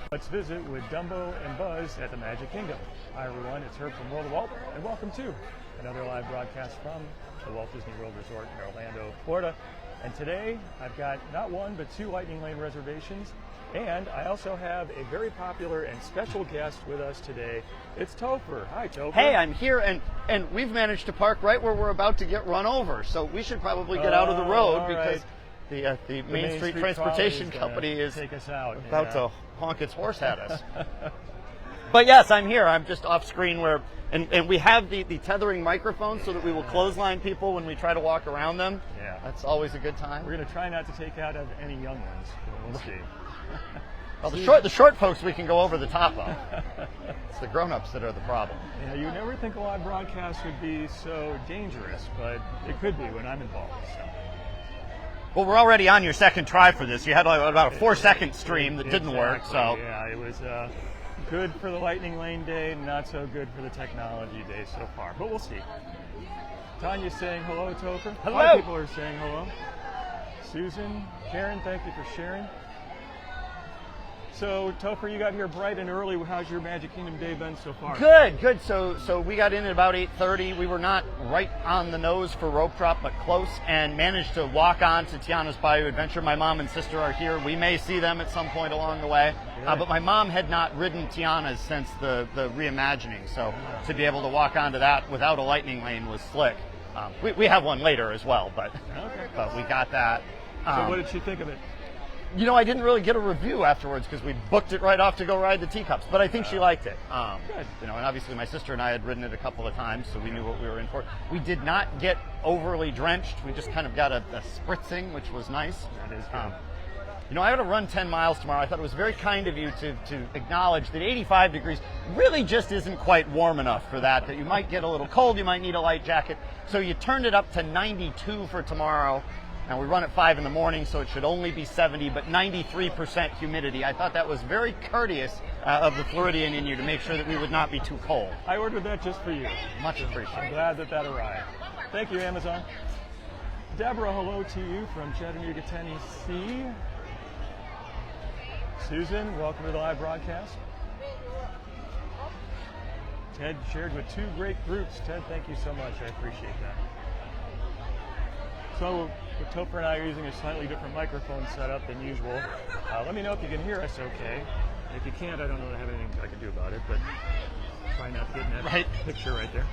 Let's visit with Dumbo and Buzz at the Magic Kingdom. Hi everyone, it's Herb from World of Walt, and welcome to another live broadcast from the Walt Disney World Resort in Orlando, Florida. And today I've got not one but two Lightning Lane reservations, and I also have a very popular and special guest with us today. It's Topher. Hi Topher. Hey, I'm here, and we've managed to park right where we're about to get run over, so we should probably get out of the road because the Main Street Transportation Company is take us out. About to honk its horse at us. But yes, I'm here. I'm just off screen where, and we have the tethering microphones so that we will clothesline people when we try to walk around them. Yeah. That's always a good time. We're going to try not to take out any young ones. We'll see. Well, the short folks we can go over the top of. It's the grown-ups that are the problem. Yeah, you never think a live broadcast would be so dangerous, but it could be when I'm involved. So. Well, we're already on your second try for this. You had about a 4-second stream that didn't work. So yeah, it was good for the Lightning Lane day, not so good for the technology day so far. But we'll see. Tanya's saying hello, Topher. Hello. A lot of people are saying hello. Susan, Karen, thank you for sharing. So, Topher, you got here bright and early. How's your Magic Kingdom day been so far? Good. So we got in at about 8:30. We were not right on the nose for rope drop, but close, and managed to walk on to Tiana's Bayou Adventure. My mom and sister are here. We may see them at some point along the way. But my mom had not ridden Tiana's since the reimagining, so to be able to walk onto that without a lightning lane was slick. We have one later as well, but we got that. So what did she think of it? You know, I didn't really get a review afterwards because we booked it right off to go ride the teacups, but I think she liked it. Good. You know, and obviously my sister and I had ridden it a couple of times, so we knew what we were in for. We did not get overly drenched. We just kind of got a spritzing, which was nice. That is good. You know, I got to run 10 miles tomorrow. I thought it was very kind of you to acknowledge that 85 degrees really just isn't quite warm enough for that you might get a little cold, you might need a light jacket. So you turned it up to 92 for tomorrow. Now, we run at 5 in the morning, so it should only be 70, but 93% humidity. I thought that was very courteous of the Floridian in you to make sure that we would not be too cold. I ordered that just for you. Much appreciated. I'm glad that arrived. Thank you, Amazon. Deborah, hello to you from Chattanooga, Tennessee. Susan, welcome to the live broadcast. Ted shared with two great groups. Ted, thank you so much. I appreciate that. So, Topher and I are using a slightly different microphone setup than usual. Let me know if you can hear us okay. If you can't, I don't know if I have anything I can do about it, but try not to get in that picture right there.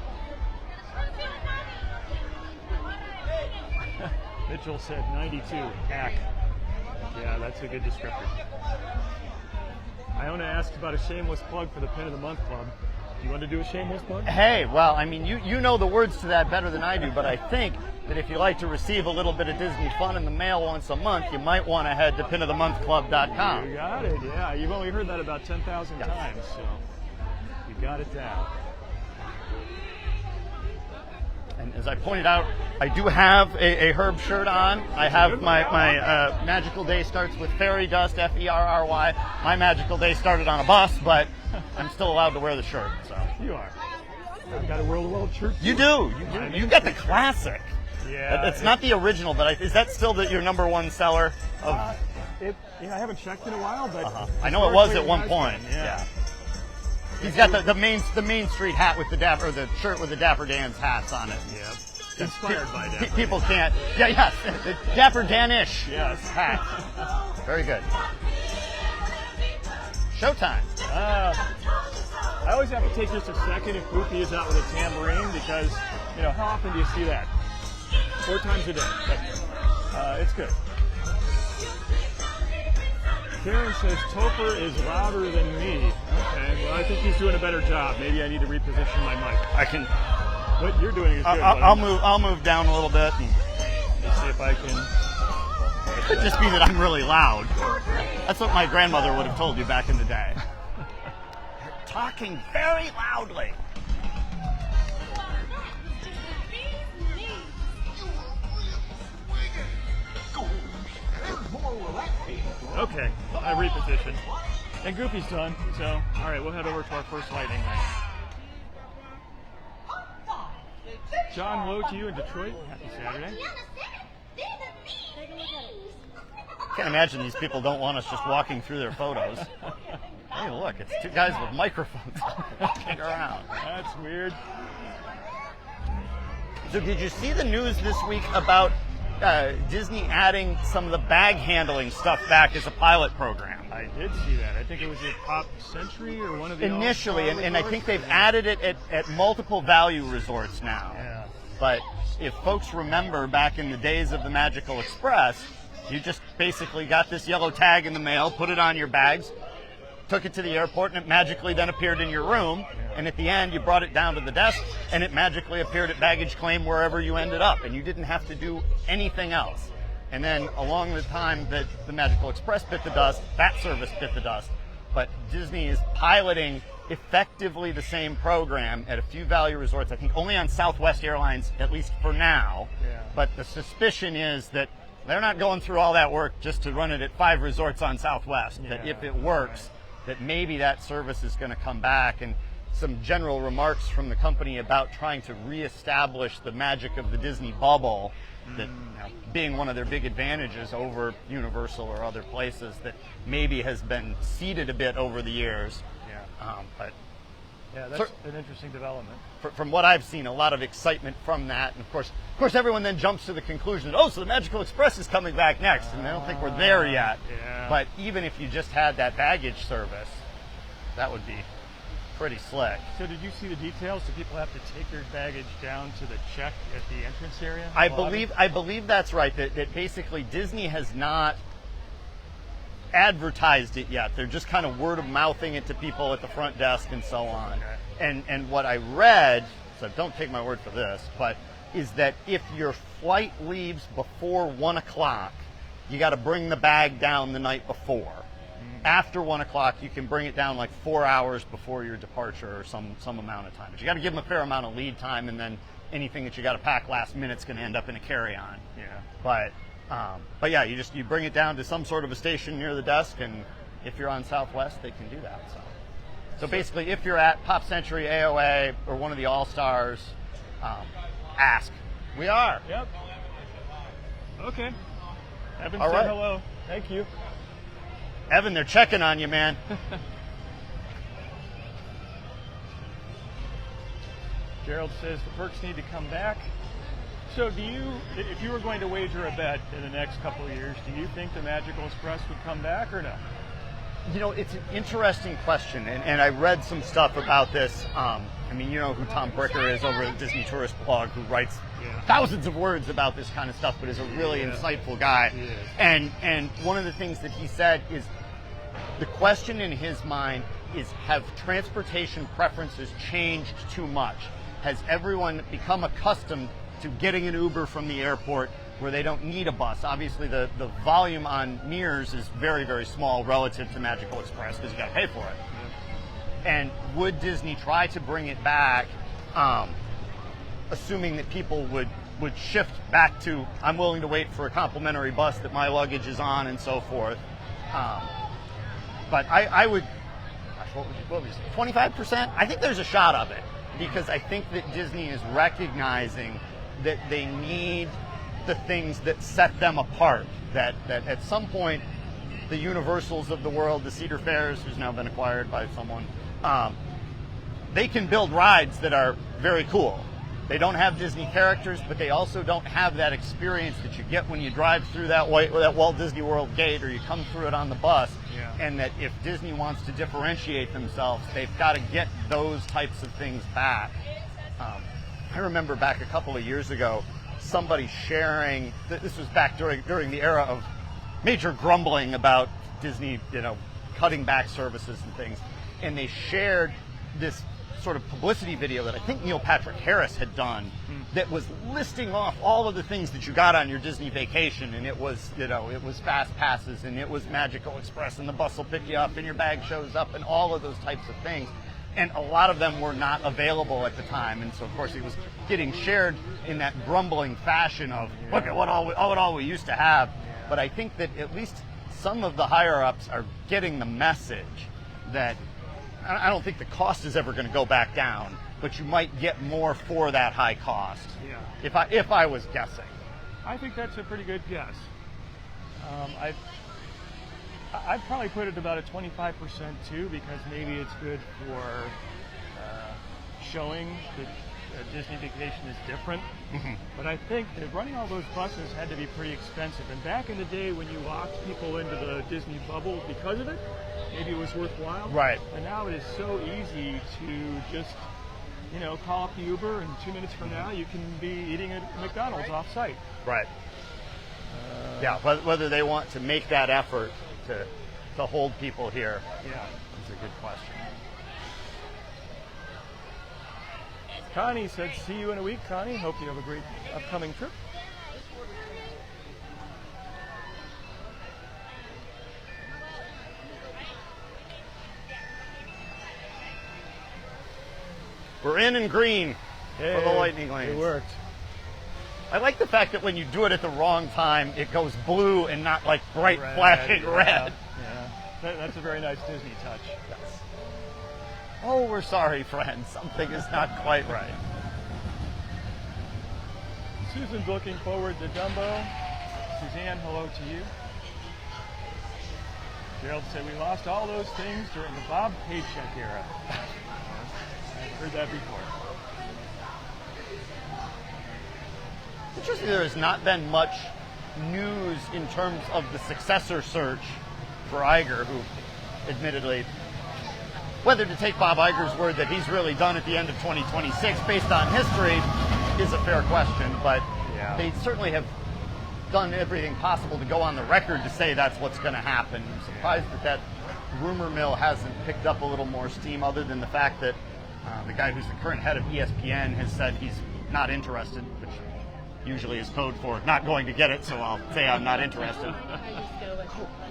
Mitchell said 92, hack. Yeah, that's a good descriptor. Iona asked about a shameless plug for the Pin of the Month Club. Do you want to do a shameless plug? Hey, well, I mean, you know the words to that better than I do, but I think that if you like to receive a little bit of Disney fun in the mail once a month, you might want to head to pinofthemonthclub.com. You got it, yeah. You've only heard that about 10,000 times, so you got it down. And as I pointed out, I do have a Herb shirt on. I have my magical day starts with fairy dust, Ferry. My magical day started on a bus, but I'm still allowed to wear the shirt. So you are. I've got a World of Walt shirt. You do. You got the classic. Yeah. It's not the original, but is that still your number one seller? Of... I haven't checked in a while, but I know it was at one point. Yeah. He's got the Main Street hat with the shirt with the Dapper Dan's hats on it. Yeah. Inspired by Dapper. People can't. Yeah, yes. The Dapper Dan-ish hat. Very good. Showtime. I always have to take just a second if Goofy is out with a tambourine because, how often do you see that? 4 times a day. But, it's good. Karen says Topher is louder than me. Okay, well I think he's doing a better job. Maybe I need to reposition my mic. I can. What you're doing is good. I'll move down a little bit. Let's see if I can. It could just be that I'm really loud. That's what my grandmother would have told you back in the day. You're talking very loudly. Okay, I repositioned. And Goofy's done, so, all right, we'll head over to our first lightning lane. John, hello to you in Detroit. Happy Saturday. Can't imagine these people don't want us just walking through their photos. Hey, look, it's two guys with microphones walking around. That's weird. So did you see the news this week about Disney adding some of the bag handling stuff back as a pilot program? I did see that. I think it was at Pop Century or one of the initially, All-Star and I resorts. think they've added it at multiple value resorts now. Yeah. But if folks remember back in the days of the Magical Express, you just basically got this yellow tag in the mail, put it on your bags, took it to the airport, and it magically then appeared in your room. And at the end, you brought it down to the desk, and it magically appeared at baggage claim wherever you ended up, and you didn't have to do anything else. And then along the time that the Magical Express bit the dust, that service bit the dust. But Disney is piloting effectively the same program at a few value resorts, I think only on Southwest Airlines, at least for now. Yeah. But the suspicion is that they're not going through all that work just to run it at 5 resorts on Southwest. That if it works, that maybe that service is going to come back. And some general remarks from the company about trying to reestablish the magic of the Disney bubble, that being one of their big advantages over Universal or other places that maybe has been ceded a bit over the years. Yeah. But Yeah, that's an interesting development. From what I've seen, a lot of excitement from that. And of course, everyone then jumps to the conclusion that, oh, so the Magical Express is coming back next. And I don't think we're there yet. Yeah. But even if you just had that baggage service, that would be pretty slick. So did you see the details? Do people have to take their baggage down to the check at the entrance area? I believe that's right. That basically Disney has not advertised it yet. They're just kind of word of mouthing it to people at the front desk and so on. Okay. And what I read, so don't take my word for this, but is that if your flight leaves before 1 o'clock, you got to bring the bag down the night before. After 1 o'clock, you can bring it down like 4 hours before your departure or some amount of time. But you got to give them a fair amount of lead time, and then anything that you got to pack last minute is going to end up in a carry-on. Yeah. But yeah, you bring it down to some sort of a station near the desk, and if you're on Southwest, they can do that. So basically, if you're at Pop Century, AOA, or one of the All-Stars, ask. We are. Yep. Okay. Evan All said right. hello. Thank you. Evan, they're checking on you, man. Gerald says the perks need to come back. So if you were going to wager a bet in the next couple of years, do you think the Magical Express would come back or no? You know, it's an interesting question, and I read some stuff about this. I mean, you know who Tom Bricker is over at Disney Tourist Blog, who writes thousands of words about this kind of stuff, but is a really insightful guy. And one of the things that he said is the question in his mind is, have transportation preferences changed too much? Has everyone become accustomed to getting an Uber from the airport where they don't need a bus? Obviously, the volume on Mears is very, very small relative to Magical Express because you got to pay for it. And would Disney try to bring it back, assuming that people would shift back to, I'm willing to wait for a complimentary bus that my luggage is on and so forth. But I would, what would you say, 25%? I think there's a shot of it, because I think that Disney is recognizing that they need the things that set them apart, that at some point the Universals of the world, the Cedar Fairs, who's now been acquired by someone, they can build rides that are very cool. They don't have Disney characters, but they also don't have that experience that you get when you drive through that Walt Disney World gate, or you come through it on the bus. And that if Disney wants to differentiate themselves, they've got to get those types of things back. I remember back a couple of years ago, somebody sharing, this was back during the era of major grumbling about Disney, cutting back services and things, and they shared this sort of publicity video that I think Neil Patrick Harris had done that was listing off all of the things that you got on your Disney vacation, and it was, it was fast passes, and it was Magical Express, and the bus will pick you up, and your bag shows up, and all of those types of things. And a lot of them were not available at the time, and so of course it was getting shared in that grumbling fashion of, look at what all we used to have. But I think that at least some of the higher-ups are getting the message that I don't think the cost is ever going to go back down, but you might get more for that high cost. If I was guessing. I think that's a pretty good guess. I'd probably put it about a 25% too, because maybe it's good for showing that Disney Vacation is different. But I think that running all those buses had to be pretty expensive. And back in the day when you locked people into the Disney bubble because of it, maybe it was worthwhile. Right. And now it is so easy to just, call up the Uber, and 2 minutes from now you can be eating at McDonald's off-site. Right. Yeah, whether they want to make that effort to hold people here. Yeah. That's a good question. Connie said, see you in a week, Connie. Hope you have a great upcoming trip. We're in green for the lightning lanes. It worked. I like the fact that when you do it at the wrong time, it goes blue and not like bright Red, flashing red. Yeah. That's a very nice Disney touch. Yes. Oh, we're sorry, friends. Something is not quite right. Susan's looking forward to Dumbo. Suzanne, hello to you. Gerald said, we lost all those things during the Bob Paycheck era. I've heard that before. Interesting, there has not been much news in terms of the successor search for Iger, who admittedly, whether to take Bob Iger's word that he's really done at the end of 2026 based on history is a fair question, but they certainly have done everything possible to go on the record to say that's what's going to happen. I'm surprised that rumor mill hasn't picked up a little more steam, other than the fact that the guy who's the current head of ESPN has said he's not interested, which usually is code for not going to get it, so I'll say I'm not interested.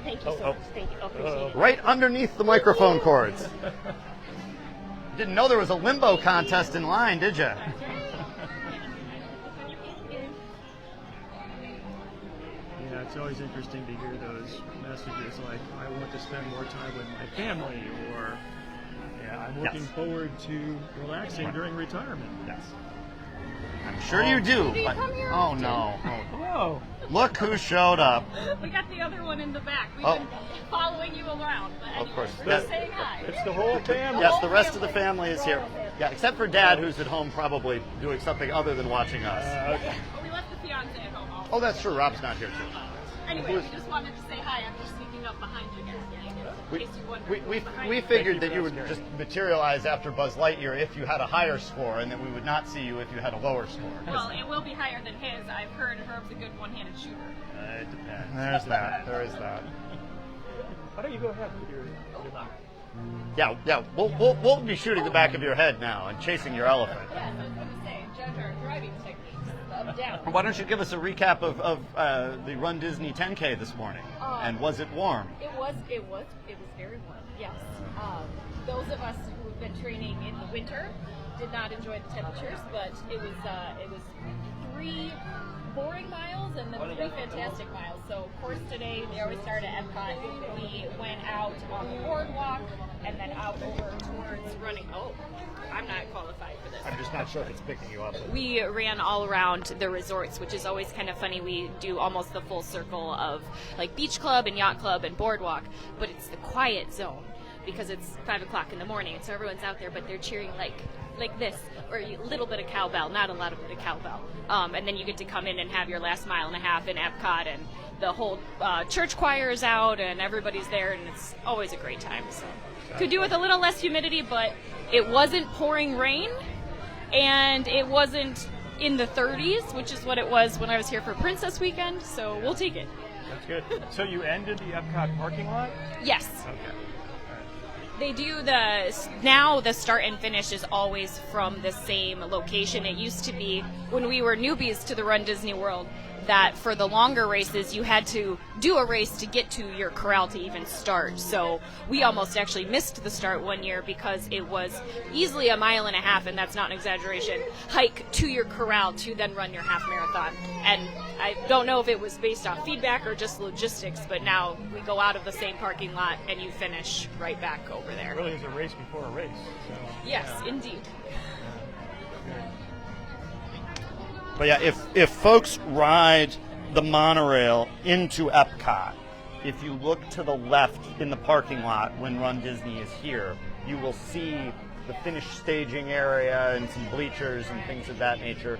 Thank you so much. Thank you. I appreciate it. Right underneath the microphone cords. Didn't know there was a limbo contest in line, did you? Yeah, it's always interesting to hear those messages like, I want to spend more time with my family, or I'm looking forward to relaxing during retirement. Yes. I'm sure you do. Did you come here Oh, often? no. Hello. Look who showed up. We got the other one in the back. We've been following you around. But Of course. anyway, just saying hi. It's the whole family. Yes, the rest of the family is here. Yeah, except for Dad, who's at home probably doing something other than watching us. Okay. Well, we left the fiance at home also. Oh, that's true. Rob's not here, too. Anyway, we just wanted to say hi after sneaking up behind you guys. In case you wondered. We figured that you would just materialize after Buzz Lightyear if you had a higher score, and that we would not see you if you had a lower score. Well, it will be higher than his. I've heard Herb's a good one-handed shooter. It depends. There's that. There is that. Why don't you go ahead with your luck? Yeah. We'll be shooting the back of your head now and chasing your elephant. Yes, I was going to say, judge our driving techniques. Up, down. Why don't you give us a recap of the Run Disney 10K this morning? And was it warm? It was very warm. Yes. Those of us who have been training in the winter did not enjoy the temperatures, but it was 3 boring miles and then 3 fantastic miles. So of course today they always start at Epcot. We went out on the boardwalk and then out over towards running. Oh, I'm not qualified for this. I'm just not sure if it's picking you up. We ran all around the resorts, which is always kind of funny. We do almost the full circle of like Beach Club and Yacht Club and Boardwalk, but it's the quiet zone because it's 5 o'clock in the morning, and so everyone's out there, but they're cheering like this, or a little bit of cowbell, not a lot of bit of cowbell. And then you get to come in and have your last mile and a half in Epcot, and the whole church choir is out, and everybody's there, and it's always a great time. So could do with a little less humidity, but it wasn't pouring rain, and it wasn't in the 30s, which is what it was when I was here for Princess Weekend, so we'll take it. That's good. So you ended the Epcot parking lot? Yes. Okay. They do now the start and finish is always from the same location. It used to be when we were newbies to the Run Disney World that for the longer races you had to do a race to get to your corral to even start. So we almost actually missed the start one year because it was easily a mile and a half, and that's not an exaggeration, hike to your corral to then run your half marathon. And I don't know if it was based on feedback or just logistics, but now we go out of the same parking lot and you finish right back over there. It really is a race before a race. So, Yes, indeed. But yeah, if folks ride the monorail into Epcot, if you look to the left in the parking lot when Run Disney is here, you will see the finished staging area and some bleachers and things of that nature.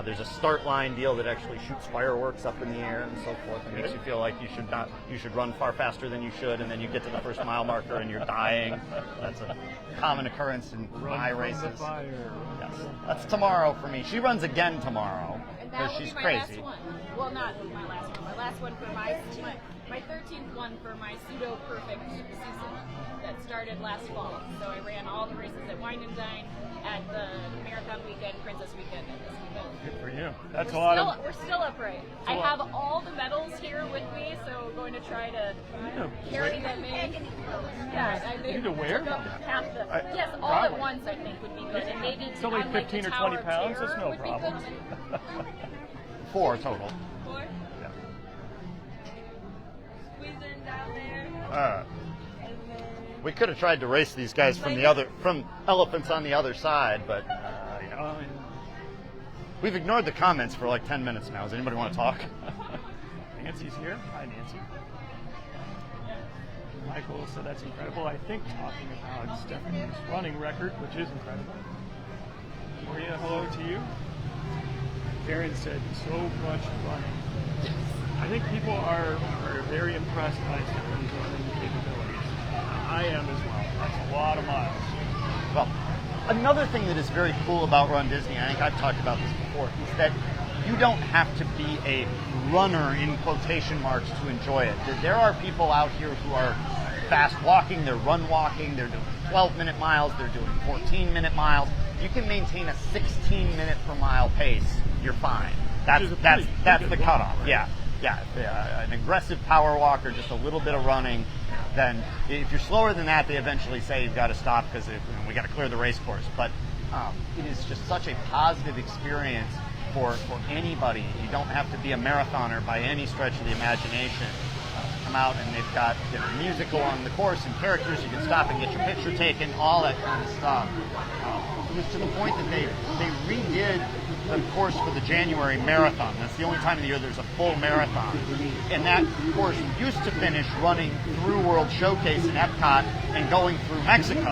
There's a start line deal that actually shoots fireworks up in the air and so forth. It makes you feel like you should run far faster than you should, and then you get to the first mile marker and you're dying. That's a common occurrence in my races. Yes, that's tomorrow for me. She runs again tomorrow because she's crazy. Last one. Well, not my last one. My last one for my 13th one for my pseudo-perfect season that started last fall. So I ran all the races at Wine and Dine, at the Marathon Weekend, Princess Weekend, and this weekend. Good for you. That's We're still upright. I have all the medals here with me, so going to try to carry them in. Yeah, I need to wear them. Half the, yes, all at once I think would be good. And maybe it's only 15 or 20 pounds. That's no problem. 4 total. 4? Yeah. Squeeze them down there. We could have tried to race these guys from elephants on the other side, but we've ignored the comments for like 10 minutes now. Does anybody want to talk? Nancy's here. Hi, Nancy. Michael said that's incredible. I think talking about Stephanie's running record, which is incredible. Maria, hello to you. Karen said so much running. I think people are very impressed by Stephanie's running capabilities. I am as well. That's a lot of miles. Well, another thing that is very cool about Run Disney, I think I've talked about this before, is that you don't have to be a runner in quotation marks to enjoy it. There are people out here who are fast walking, they're run walking, they're doing 12-minute miles, they're doing 14-minute miles. You can maintain a 16-minute per mile pace, you're fine. That's the cutoff. Right? Yeah. An aggressive power walk or just a little bit of running. Then, if you're slower than that, they eventually say you've got to stop because we got to clear the race course. But it is just such a positive experience for anybody. You don't have to be a marathoner by any stretch of the imagination. Come out and they've got music along the course and characters. You can stop and get your picture taken, all that kind of stuff. It was to the point that they redid the course for the January marathon. That's the only time of the year there's a full marathon. And that course used to finish running through World Showcase in Epcot and going through Mexico.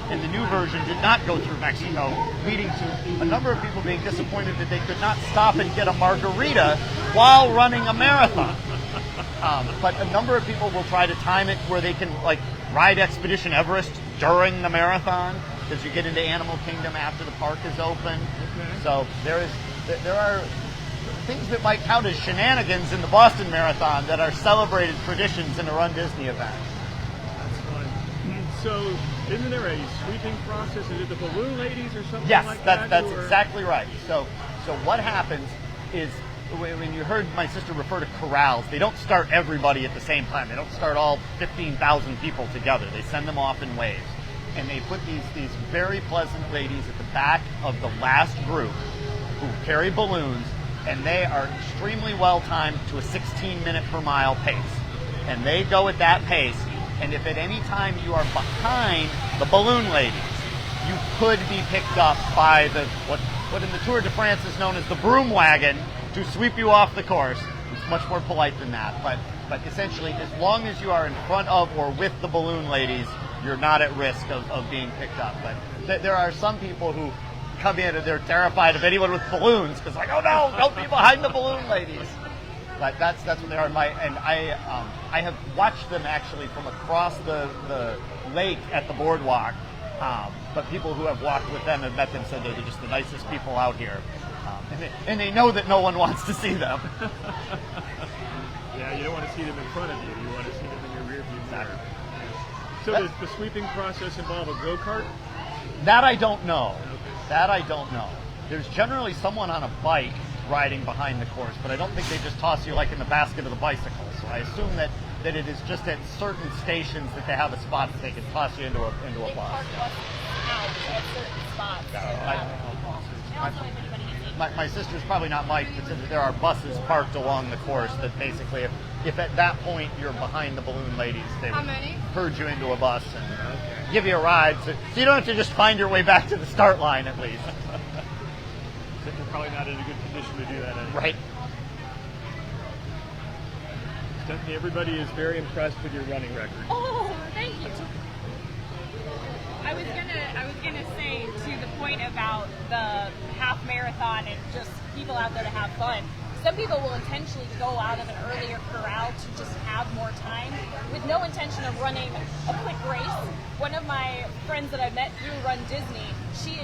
And the new version did not go through Mexico, leading to a number of people being disappointed that they could not stop and get a margarita while running a marathon. But a number of people will try to time it where they can ride Expedition Everest during the marathon, because you get into Animal Kingdom after the park is open. Okay. So there are things that might count as shenanigans in the Boston Marathon that are celebrated traditions in a Run Disney event. That's fun. So isn't there a sweeping process? Is it the balloon ladies or something like that? Yes, that's or? Exactly right. So what happens is, when you heard my sister refer to corrals, they don't start everybody at the same time. They don't start all 15,000 people together. They send them off in waves. And they put these very pleasant ladies at the back of the last group who carry balloons, and they are extremely well timed to a 16-minute per mile pace. And they go at that pace, and if at any time you are behind the balloon ladies, you could be picked up by what in the Tour de France is known as the broom wagon to sweep you off the course. It's much more polite than that, but essentially, as long as you are in front of or with the balloon ladies, you're not at risk of being picked up. But there are some people who come in and they're terrified of anyone with balloons because oh no, don't be behind the balloon ladies. But that's what they are. I have watched them actually from across the lake at the boardwalk. But people who have walked with them and met them said they're just the nicest people out here. And they know that no one wants to see them. Yeah, you don't want to see them in front of you. You want to see them in your rear view mirror. So does the sweeping process involve a go-kart? That I don't know. That I don't know. There's generally someone on a bike riding behind the course, but I don't think they just toss you like in the basket of the bicycle. So I assume that it is just at certain stations that they have a spot that they can toss you into a bus. They park buses at certain spots. My sister's probably not Mike, but said that there are buses parked along the course that basically, if at that point you're behind the balloon ladies, they would herd you into a bus and give you a ride, so you don't have to just find your way back to the start line at least. Except you're probably not in a good condition to do that anyway. Right. Stephanie, everybody is very impressed with your running record. Oh, thank you. I was gonna say to the point about the half marathon and just people out there to have fun. Some people will intentionally go out of an earlier corral to just have more time with no intention of running a quick race. One of my friends that I met through Run Disney, she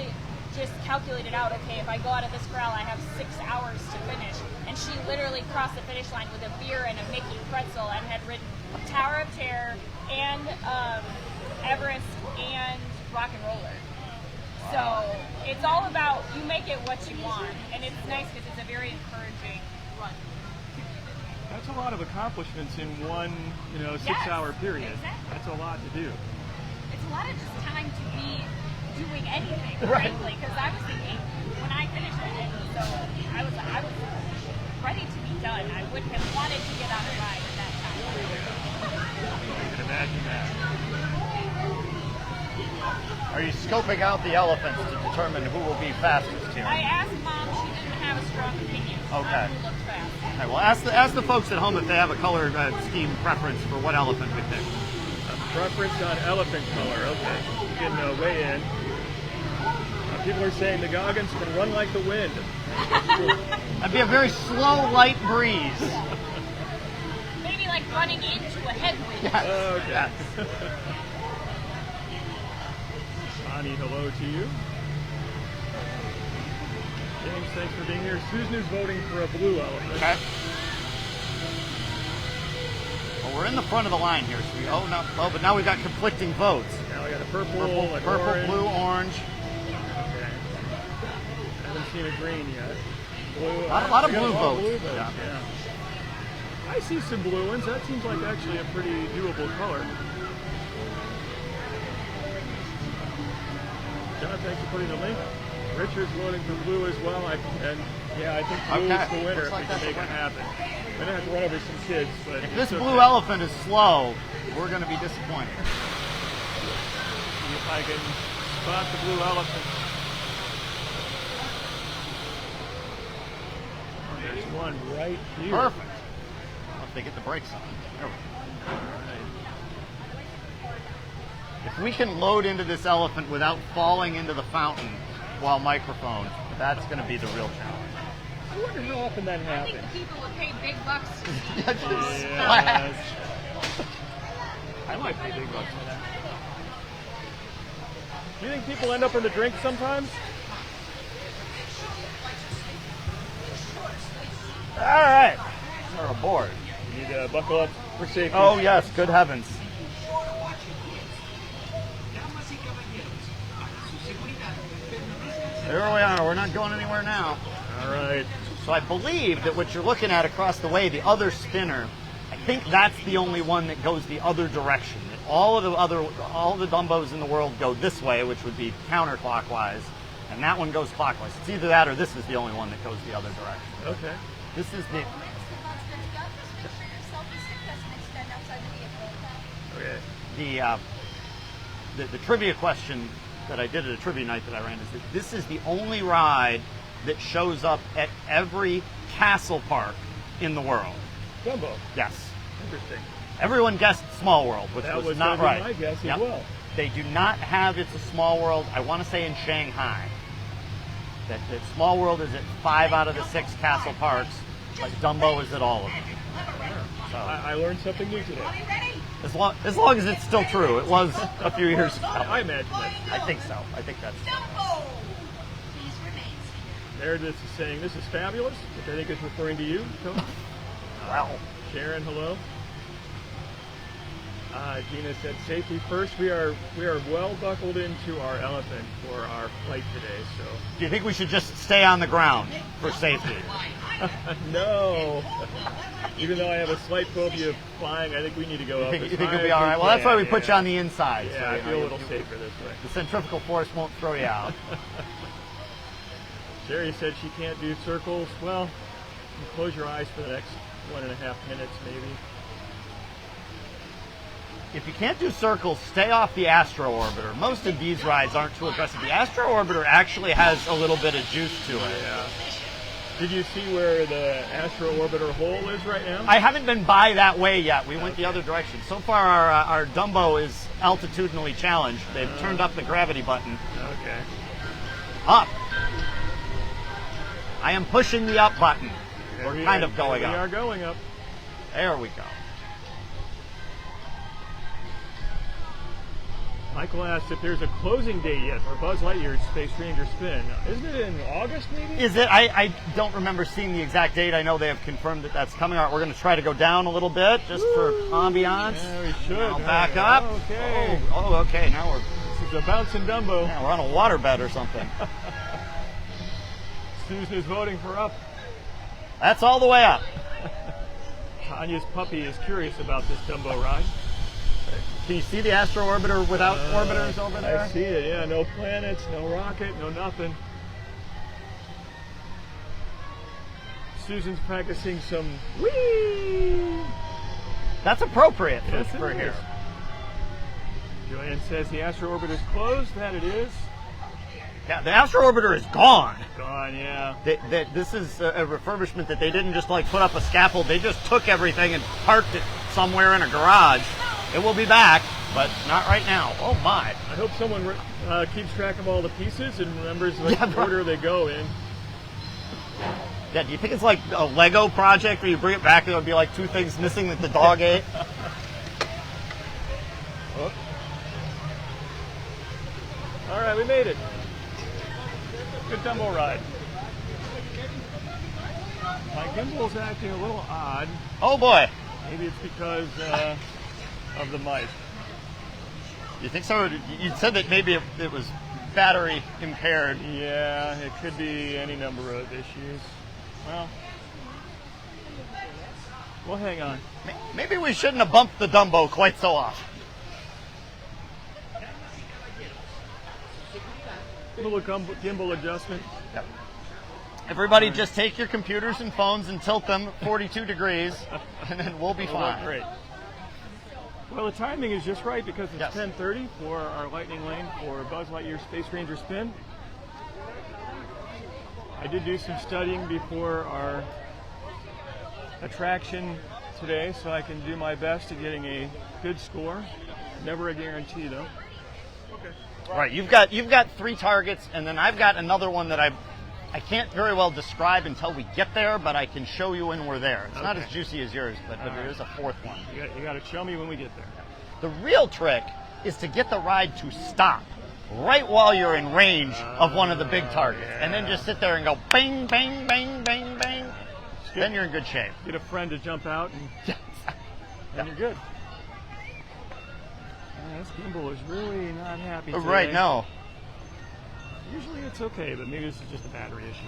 just calculated out, okay, if I go out of this corral, I have 6 hours to finish. And she literally crossed the finish line with a beer and a Mickey pretzel and had ridden Tower of Terror and Everest and Rock and Roller. So it's all about, you make it what you want, and it's nice because it's a very encouraging run. That's a lot of accomplishments in one, 6-hour period. Exactly. That's a lot to do. It's a lot of just time to be doing anything, Right. frankly, because I was thinking, when I finished it, so I was ready to be done. I wouldn't have wanted to get on a ride at that time. I can imagine that. Are you scoping out the elephants to determine who will be fastest here? I asked Mom, she didn't have a strong opinion Okay. on who looked fast. Okay, well, ask the folks at home if they have a color scheme preference for what elephant we pick. Preference on elephant color. Okay. You can weigh in. People are saying the Goggins can run like the wind. That'd be a very slow, light breeze. Maybe like running into a headwind. Yes. Okay. Yes. Bonnie, hello to you. James, thanks for being here. Susan is voting for a blue elephant. Okay. Well, we're in the front of the line here, so but now we've got conflicting votes. Now we got a purple, an Purple, orange. blue, orange. Okay. Haven't seen a green yet. Blue. A lot of we got blue a lot of votes. blue votes. Yeah. Yeah. I see some blue ones. That seems like actually a pretty doable color. John, thanks for putting the link. Richard's voting for blue as well. I think blue is the winner if we can make it happen. We're gonna have to run over some kids, but If this it's blue okay. elephant is slow, we're going to be disappointed. See if I can spot the blue elephant. Oh, there's one right here. Perfect. Well, if they get the brakes on. There we go. All right. If we can load into this elephant without falling into the fountain while microphoned, that's going to be the real challenge. I wonder how often that I happens. think people would pay big bucks. Yes. I might pay big bucks for that. Do you think people end up in the drink sometimes? All right. We're aboard. You need to buckle up for safety. Oh, yes. Good heavens. There we are. We're not going anywhere now. All right. So I believe that what you're looking at across the way, the other spinner, I think that's the only one that goes the other direction. All of the Dumbos in the world go this way, which would be counterclockwise, and that one goes clockwise. It's either that or this is the only one that goes the other direction. Okay. This is the Okay. the trivia question that I did at a trivia night that I ran is that this is the only ride that shows up at every castle park in the world. Dumbo. Yes. Interesting. Everyone guessed Small World, which That was was not gonna be right. my guess as Yep. well. They do not have It's a Small World, I want to say in Shanghai. That Small World is at 5 out of the 6 castle parks, but Dumbo is at all of them. So, I learned something new today. as long as it's still true. It was a few years ago. I imagine that. I think so. I think that's Meredith is saying this is fabulous, which I think is referring to you, Tony. well. Sharon, hello. Gina said safety first. We are well buckled into our elephant for our flight today. So Do you think we should just stay on the ground for safety? no. Even though I have a slight phobia of flying, I think we need to go up. You as think high you'll be as all we right? Well, that's why we can, put you on the inside. Yeah, so, I you know, feel a little safer this way. The centrifugal force won't throw you out. Sherry said she can't do circles. Well, you can close your eyes for the next 1.5 minutes, maybe. If you can't do circles, stay off the Astro Orbiter. Most of these rides aren't too aggressive. The Astro Orbiter actually has a little bit of juice to it. Yeah. Did you see where the Astro Orbiter hole is right now? I haven't been by that way yet. We went the other direction. So far, our Dumbo is altitudinally challenged. They've turned up the gravity button. Okay. Up. I am pushing the up button. We're kind of going up. We are going up. There we go. Michael asked if there's a closing date yet for Buzz Lightyear's Space Ranger spin. Isn't it in August, maybe? Is it? I don't remember seeing the exact date. I know they have confirmed that that's coming out. We're going to try to go down a little bit just for ambiance. Yeah, we should. Now back up. Okay. Oh, okay. Now This is a bouncing Dumbo. yeah, we're on a waterbed or something. Susan is voting for up. That's all the way up. Tanya's puppy is curious about this Dumbo ride. Can you see the Astro Orbiter without orbiters over there? I see it, yeah. No planets, no rocket, no nothing. Susan's practicing some whee! That's appropriate Yes, for it here. is. Joanne says the Astro Orbiter's closed. That it is. Yeah, the Astro Orbiter is gone. Gone, yeah. This is a refurbishment that they didn't just like put up a scaffold. They just took everything and parked it somewhere in a garage. It will be back, but not right now. Oh my! I hope someone keeps track of all the pieces and remembers what order they go in. Yeah, do you think it's like a Lego project where you bring it back and there'll be like two things missing that the dog ate? Oh. All right, we made it. Good Dumbo ride. My gimbal's acting a little odd. Oh boy! Maybe it's because of the mic. You think so? You said that maybe it was battery impaired. Yeah, it could be any number of issues. Well, we'll hang on. Maybe we shouldn't have bumped the Dumbo quite so often. Little gimbal adjustment. Yep. Everybody just take your computers and phones and tilt them 42 degrees, and then we'll be fine. Great. Well, the timing is just right because it's Yes. 10:30 for our lightning lane for Buzz Lightyear Space Ranger spin. I did do some studying before our attraction today, so I can do my best at getting a good score. Never a guarantee, though. Right, you've got 3 targets, and then I've got another one that I can't very well describe until we get there, but I can show you when we're there. It's not as juicy as yours, but there is a 4th one. You got to show me when we get there. The real trick is to get the ride to stop right while you're in range of one of the big targets, and then just sit there and go bang, bang, bang, bang, bang. Then you're in good shape. Get a friend to jump out, and you're good. This gimbal is really not happy today. Right, no. Usually it's okay, but maybe this is just a battery issue.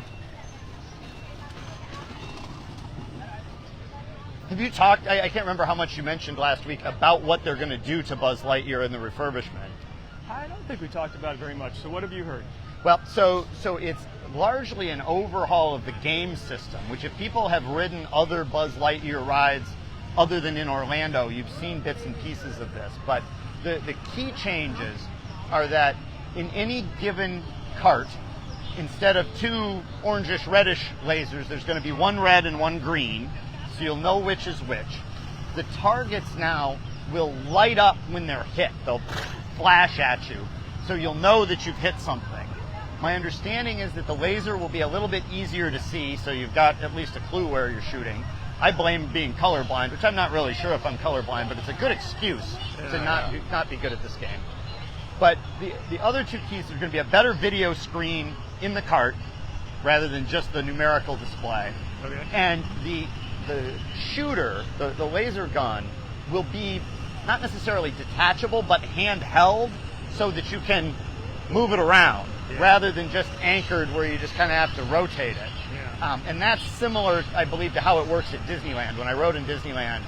Have you talked, I can't remember how much you mentioned last week about what they're going to do to Buzz Lightyear in the refurbishment. I don't think we talked about it very much, so what have you heard? Well, so it's largely an overhaul of the game system, which if people have ridden other Buzz Lightyear rides other than in Orlando, you've seen bits and pieces of this. But the key changes are that in any given cart, instead of 2 orangish reddish lasers, there's going to be 1 red and 1 green, so you'll know which is which. The targets now will light up when they're hit. They'll flash at you, so you'll know that you've hit something. My understanding is that the laser will be a little bit easier to see, so you've got at least a clue where you're shooting. I blame being colorblind, which I'm not really sure if I'm colorblind, but it's a good excuse to not be good at this game. But the other 2 keys are going to be a better video screen in the cart rather than just the numerical display. Okay. And the shooter, the laser gun, will be not necessarily detachable, but handheld so that you can move it around rather than just anchored where you just kind of have to rotate it. And that's similar, I believe, to how it works at Disneyland. When I rode in Disneyland,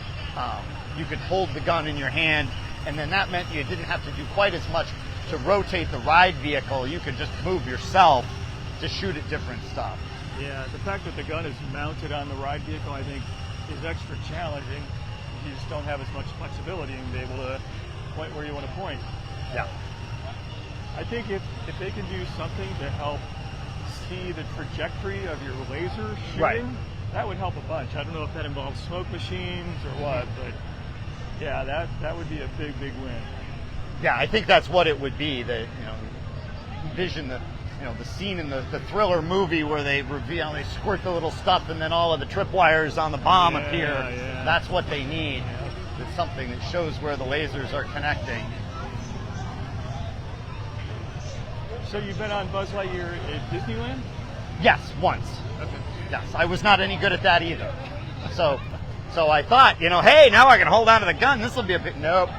you could hold the gun in your hand, and then that meant you didn't have to do quite as much to rotate the ride vehicle. You could just move yourself to shoot at different stuff. Yeah, the fact that the gun is mounted on the ride vehicle, I think, is extra challenging. You just don't have as much flexibility and be able to point where you want to point. Yeah. I think if they can do something to help see the trajectory of your laser shooting, Right. that would help a bunch. I don't know if that involves smoke machines or what, but yeah, that would be a big win. Yeah, I think that's what it would be. That envision the the scene in the thriller movie where they reveal, they squirt the little stuff, and then all of the tripwires on the bomb appear. Yeah. That's what they need. It's something that shows where the lasers are connecting. So you've been on Buzz Lightyear at Disneyland? Yes, once. Okay. Yes, I was not any good at that either. So I thought, hey, now I can hold on to the gun. This will be a bit. Nope.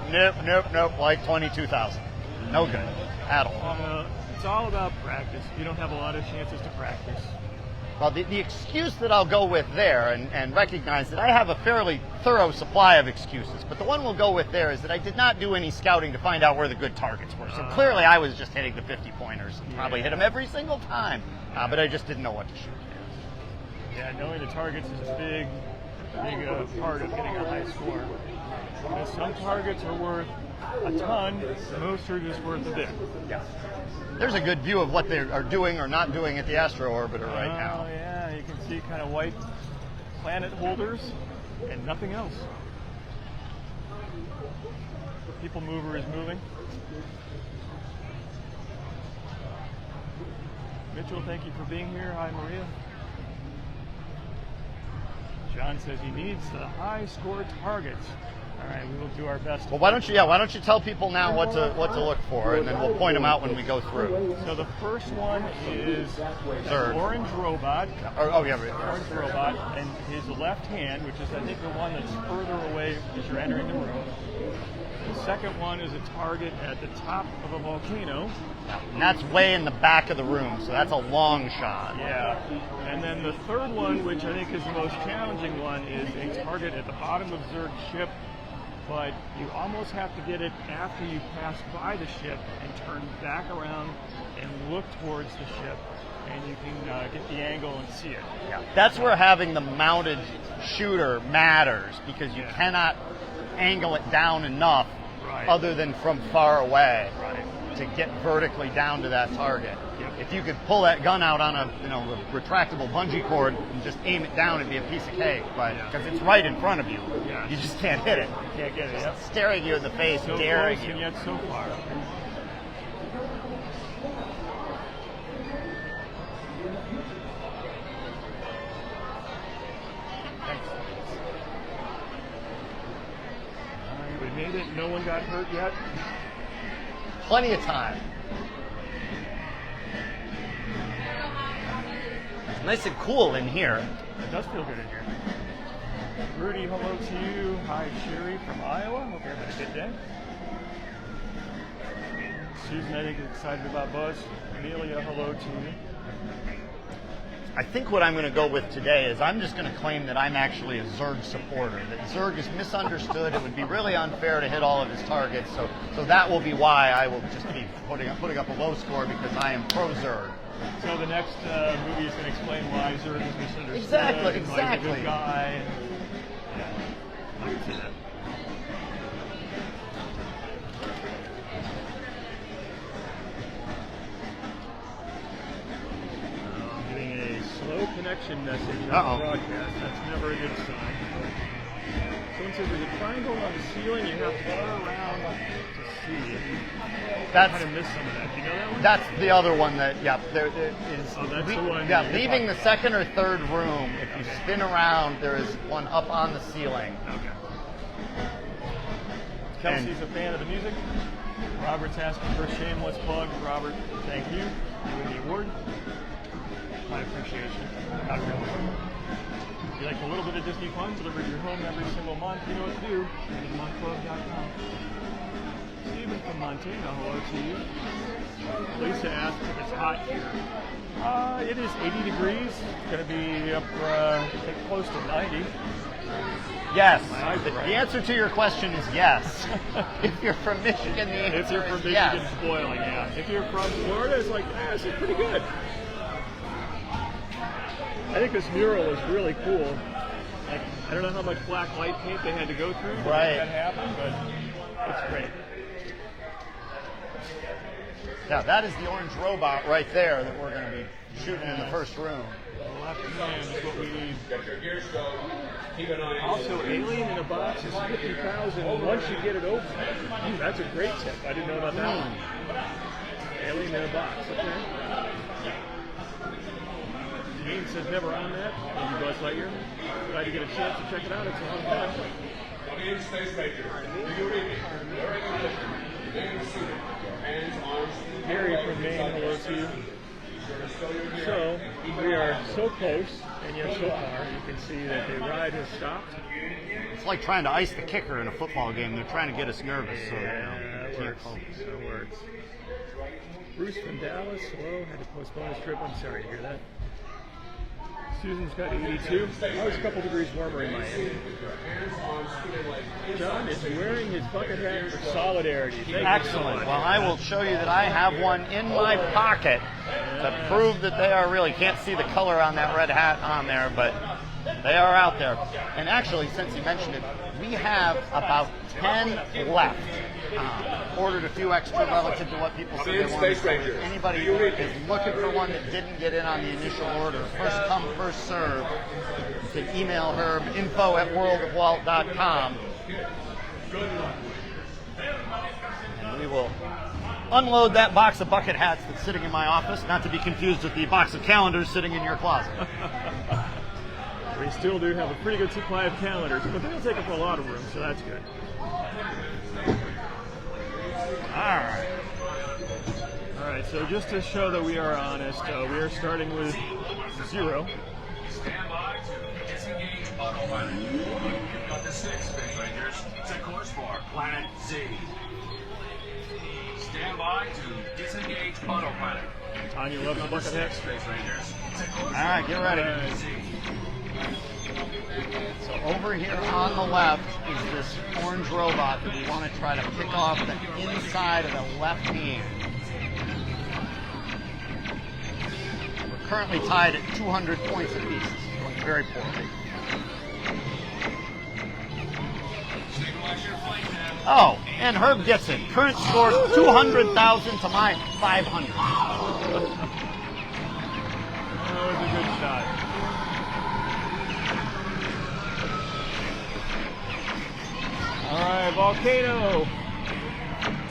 Like 22,000. No good at all. It's all about practice. You don't have a lot of chances to practice. Well, the excuse that I'll go with there, and recognize that I have a fairly thorough supply of excuses, but the one we'll go with there is that I did not do any scouting to find out where the good targets were. So clearly I was just hitting the 50-pointers and probably hit them every single time, but I just didn't know what to shoot. Yeah, knowing the targets is a big part of getting a high score. Because some targets are worth a ton, most are just worth a bit. Yeah. There's a good view of what they are doing or not doing at the Astro Orbiter right now. Oh yeah, you can see kind of white planet holders and nothing else. The Peoplemover is moving. Mitchell, thank you for being here. Hi, Maria. John says he needs the high score targets. All right, we will do our best. Well, why don't you tell people now what to look for, and then we'll point them out when we go through. So the first one is Sure. an orange robot. Orange robot, and his left hand, which is I think the one that's further away as you're entering the room. The second one is a target at the top of a volcano. And that's way in the back of the room, so that's a long shot. Yeah. And then the third one, which I think is the most challenging one, is a target at the bottom of Zurg's ship, but you almost have to get it after you pass by the ship and turn back around and look towards the ship, and you can get the angle and see it. Yeah. That's where having the mounted shooter matters, because you cannot angle it down enough other than from far away to get vertically down to that target. If you could pull that gun out on a retractable bungee cord and just aim it down, it'd be a piece of cake, because it's right in front of you. Yeah. You just can't hit it. You can't get it. Yep. Staring you in the face, So daring close you. and yet so far. Thanks. All right, we made it. No one got hurt yet. Plenty of time. It's nice and cool in here. It does feel good in here. Rudy, hello to you. Hi, Sherry from Iowa. Hope you're having a good day. Susan, I think, is excited about Buzz. Amelia, hello to you. I think what I'm going to go with today is I'm just going to claim that I'm actually a Zurg supporter, that Zurg is misunderstood. It would be really unfair to hit all of his targets, so that will be why I will just be putting up a low score, because I am pro-Zurg. So the next movie is going to explain why Zurg is misunderstood. Exactly. And why he's a good guy. Yeah, I can see that. I'm getting a slow connection message on the broadcast. That's never a good sign. Someone said there's a triangle on the ceiling. You have to go around to see it. I kind of missed some of that. Do you know that one? That's the other one that, there is. Oh, that's the one. Yeah, leaving the second or third room, if you spin around, there is one up on the ceiling. Okay. Kelsey's a fan of the music. Robert's asking for a shameless plug. Robert, thank you. You win the award. My appreciation. Not really. If you like a little bit of Disney fun delivered to your home every single month, you know what to do. DisneyFunClub.com. Stephen from Montana, hello to you. Lisa asked if it's hot here. It is 80 degrees. It's going to be up, I think, close to 90. Yes. The answer to your question is yes. If you're from Michigan, the answer If you're from is Michigan, yes. it's boiling, yeah. If you're from Florida, it's like, this is pretty good. I think this mural is really cool. Like, I don't know how much black light paint they had to go through to make that happen, but it's great. Yeah, that is the orange robot right there that we're going to be shooting in the first room. Left hand is what we need. Also, Alien in a Box is 50,000 once you get it open. Ooh, that's a great tip. I didn't know about that one. Alien in a Box, okay. Gene says never on that. Thank you, Buzz Lightyear. Glad you get a chance to check it out. It's a lot of fun. Gary from Maine, hello to you. So, we are so close, and yet so far, you can see that the ride has stopped. It's like trying to ice the kicker in a football game. They're trying to get us nervous. So, That works. That works. Bruce from Dallas, hello. Had to postpone his trip. I'm sorry to hear that. Susan's got 82. I was a couple degrees warmer in Miami. John is wearing his bucket hat for solidarity. Thank you so excellent. much. Well, I will show you that I have one in my pocket to prove that they are real. You can't see the color on that red hat on there, but they are out there. And actually, since you mentioned it, we have about 10 left. Ordered a few extra relative to what people said they wanted. So if anybody is looking for one that didn't get in on the initial order, first come, first serve. You can email her info@worldofwalt.com. And we will unload that box of bucket hats that's sitting in my office, not to be confused with the box of calendars sitting in your closet. We still do have a pretty good supply of calendars, but they don't take up a lot of room, so that's good. All right, so just to show that we are honest, we are starting with 0. Stand by to disengage autopilot. You've got the 6 Space Rangers. Set course for Planet Z. Stand by to disengage autopilot. Tanya loves the bucket hat. Space Rangers. Set course All right, get ready. Planet Z. So over here on the left is this orange robot that we want to try to pick off the inside of the left hand. We're currently tied at 200 points apiece. Going very poorly. Stabilize your flight now. Oh, and Herb gets it. Current score 200,000 to my 500. That was a good shot. All right, volcano.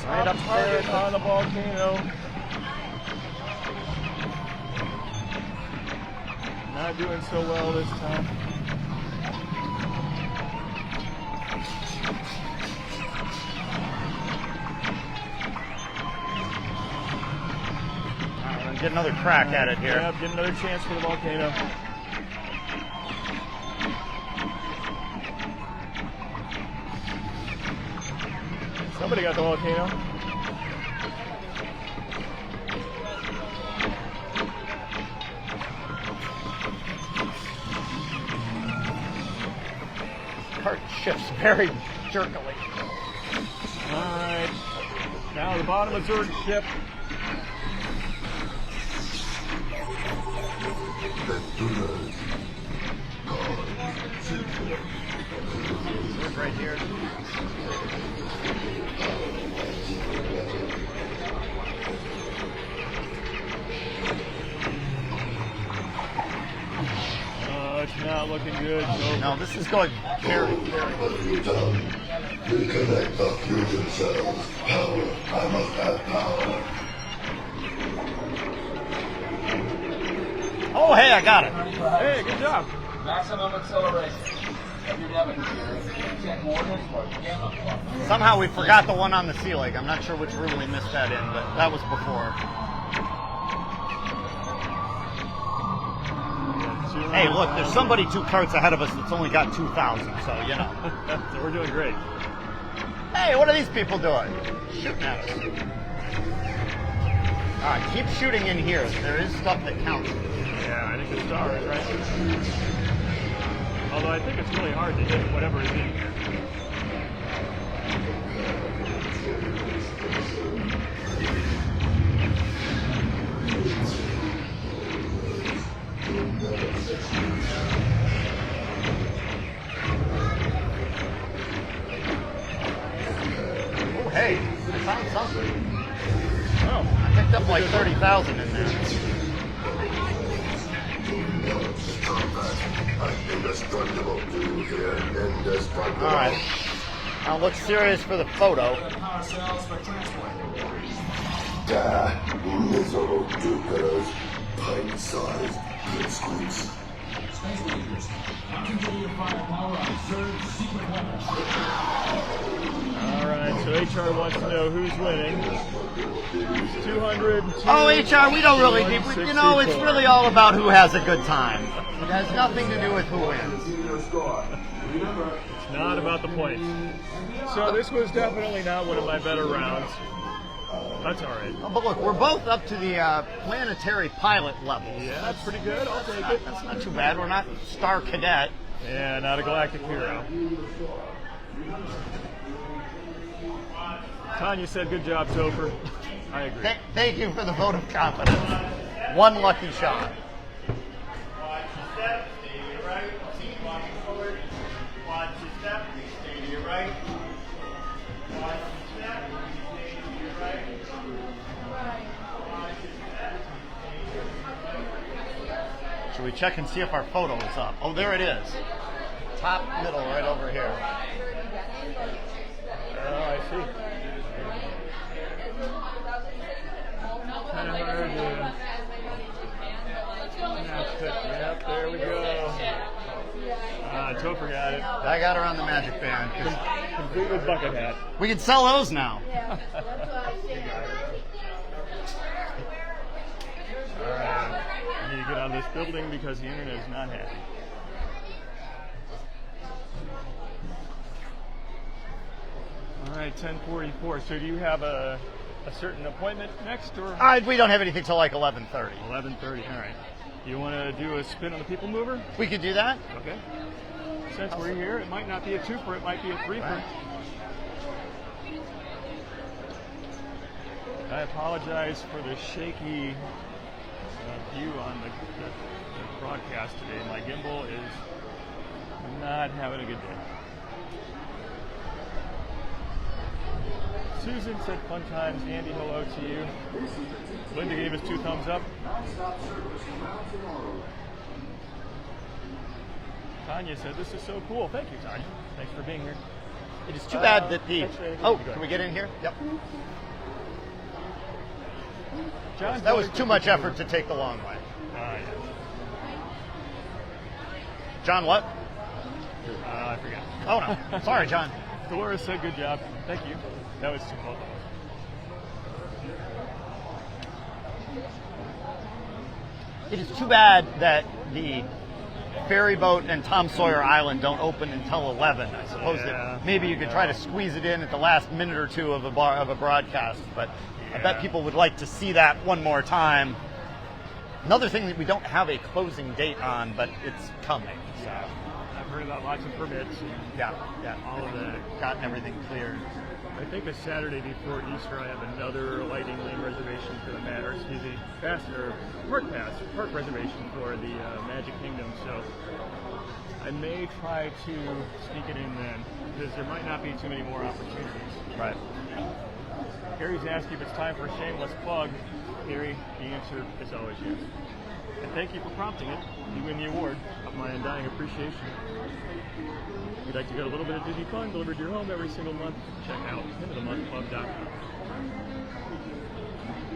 Right up Target there. on the volcano. Not doing so well this time. All right, get another crack at it here. Yep, get another chance for the volcano. Somebody got the volcano. Cart shifts very jerkily. All right. Now the bottom of Zerg's ship. Zerg right here. It's not looking good. No, this is going very, very What have you done? Reconnect the fusion cells. Power. I must have power. Oh, hey, I got it. Hey, good job. Maximum acceleration. Every navigator. Check coordinates for gamma clock. Somehow we forgot the one on the ceiling. I'm not sure which room we missed that in, but that was before. Hey, look, there's somebody 2 carts ahead of us that's only got 2,000, so, you know. So we're doing great. Hey, what are these people doing? Shooting at us. All right, keep shooting in here. There is stuff that counts. Yeah, I think the star is right. Although I think it's really hard to hit whatever is in here. Oh, hey, I found something. Oh, Oh, I picked up like 30,000 in there. Indestructible, dude. Indestructible. All right. Now look serious for the photo. Power cells for transport. Miserable do-gooders. Pint-sized pipsqueaks. Space Rangers, I can give you firepower on Zerg's secret weapons. all right. So HR wants to know who's winning. 200. Oh, HR, we don't really need. You know, it's 164. really all about who has a good time. It has nothing to do with who wins. It's not about the points. So this was definitely not one of my better rounds. That's all right. Oh, but look, we're both up to the planetary pilot level. Yeah, that's pretty good. I'll take it. That's not too bad. We're not star cadet. Yeah, not a galactic hero. Tanya said, good job, Topher. I agree. Thank you for the vote of confidence. One lucky shot. Should we check and see if our photo is up? Oh, there it is. Top middle right over here. Oh, I see. Kind of hard to... Yep, there we go. Topher got it. I got her on the magic band. 'Cause Complete with bucket hat. we can sell those now. Alright. I need to get out of this building because the internet is not happy. Alright, 10:44. So do you have a certain appointment next or We don't have anything till like 11:30. 11:30? Alright. You want to do a spin on the Peoplemover? We could do that. Okay. Since we're here, it might not be a twofer, it might be a threefer. Right. I apologize for the shaky view on the broadcast today. My gimbal is not having a good day. Susan said fun times. Andy, hello to you. Linda gave us 2 thumbs up. Tanya said this is so cool. Thank you, Tanya. Thanks for being here. It is too bad that the. actually, Oh, go can we ahead. get in here? Yep. John, That was too much effort to take the long way. Yeah. John, what? I forgot. Oh no. Sorry, John. Dolores said good job. Thank you. That was too close. It is too bad that the ferry boat and Tom Sawyer Island don't open until 11. I suppose Yeah, that maybe you could try to squeeze it in at the last minute or two of a broadcast, but I bet Yeah. people would like to see that one more time. Another thing that we don't have a closing date on, but it's coming. So, I've heard about lots of permits and yeah. all of that. Gotten everything cleared. I think the Saturday before Easter, I have another Lightning Lane reservation for the park reservation for the Magic Kingdom. So I may try to sneak it in then, because there might not be too many more opportunities. Right. Gary's asking if it's time for a shameless plug. Gary, the answer is always yes. And thank you for prompting it. You win the award of my undying appreciation. If you'd like to get a little bit of Disney fun delivered to your home every single month, check out endofthemonthclub.com.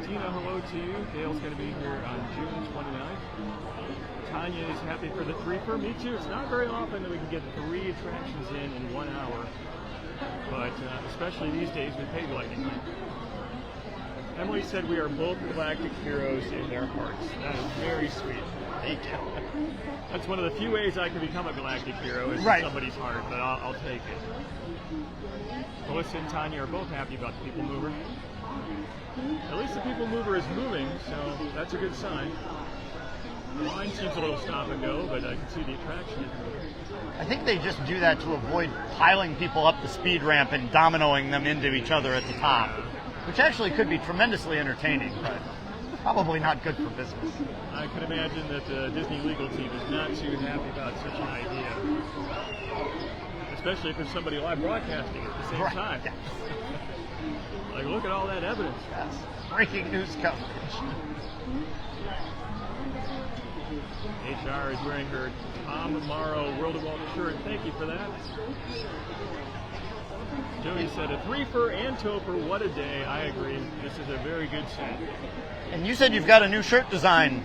Tina, hello to you. Dale's going to be here on June 29th. Tanya is happy for the threefer. Me too. It's not very often that we can get 3 attractions in 1 hour. But especially these days with paid Lightning Lane. Emily said we are both galactic heroes in their hearts. That is very sweet. Thank you. That's one of the few ways I can become a galactic hero is Right. in somebody's heart, but I'll take it. Melissa and Tanya are both happy about the Peoplemover. At least the Peoplemover is moving, so that's a good sign. Mine seems a little stop and go, but I can see the attraction is moving. I think they just do that to avoid piling people up the speed ramp and dominoing them into each other at the top, which actually could be tremendously entertaining, but probably not good for business. I can imagine that the Disney legal team is not too happy about such an idea. Especially if there's somebody live broadcasting at the same Right, time. yeah. Like, look at all that evidence. Yes. Breaking news coverage. HR is wearing her Tom Morrow World of Walt shirt. Thank you for that. Joey said a threefer and topher. What a day. I agree. This is a very good set. And you said you've got a new shirt design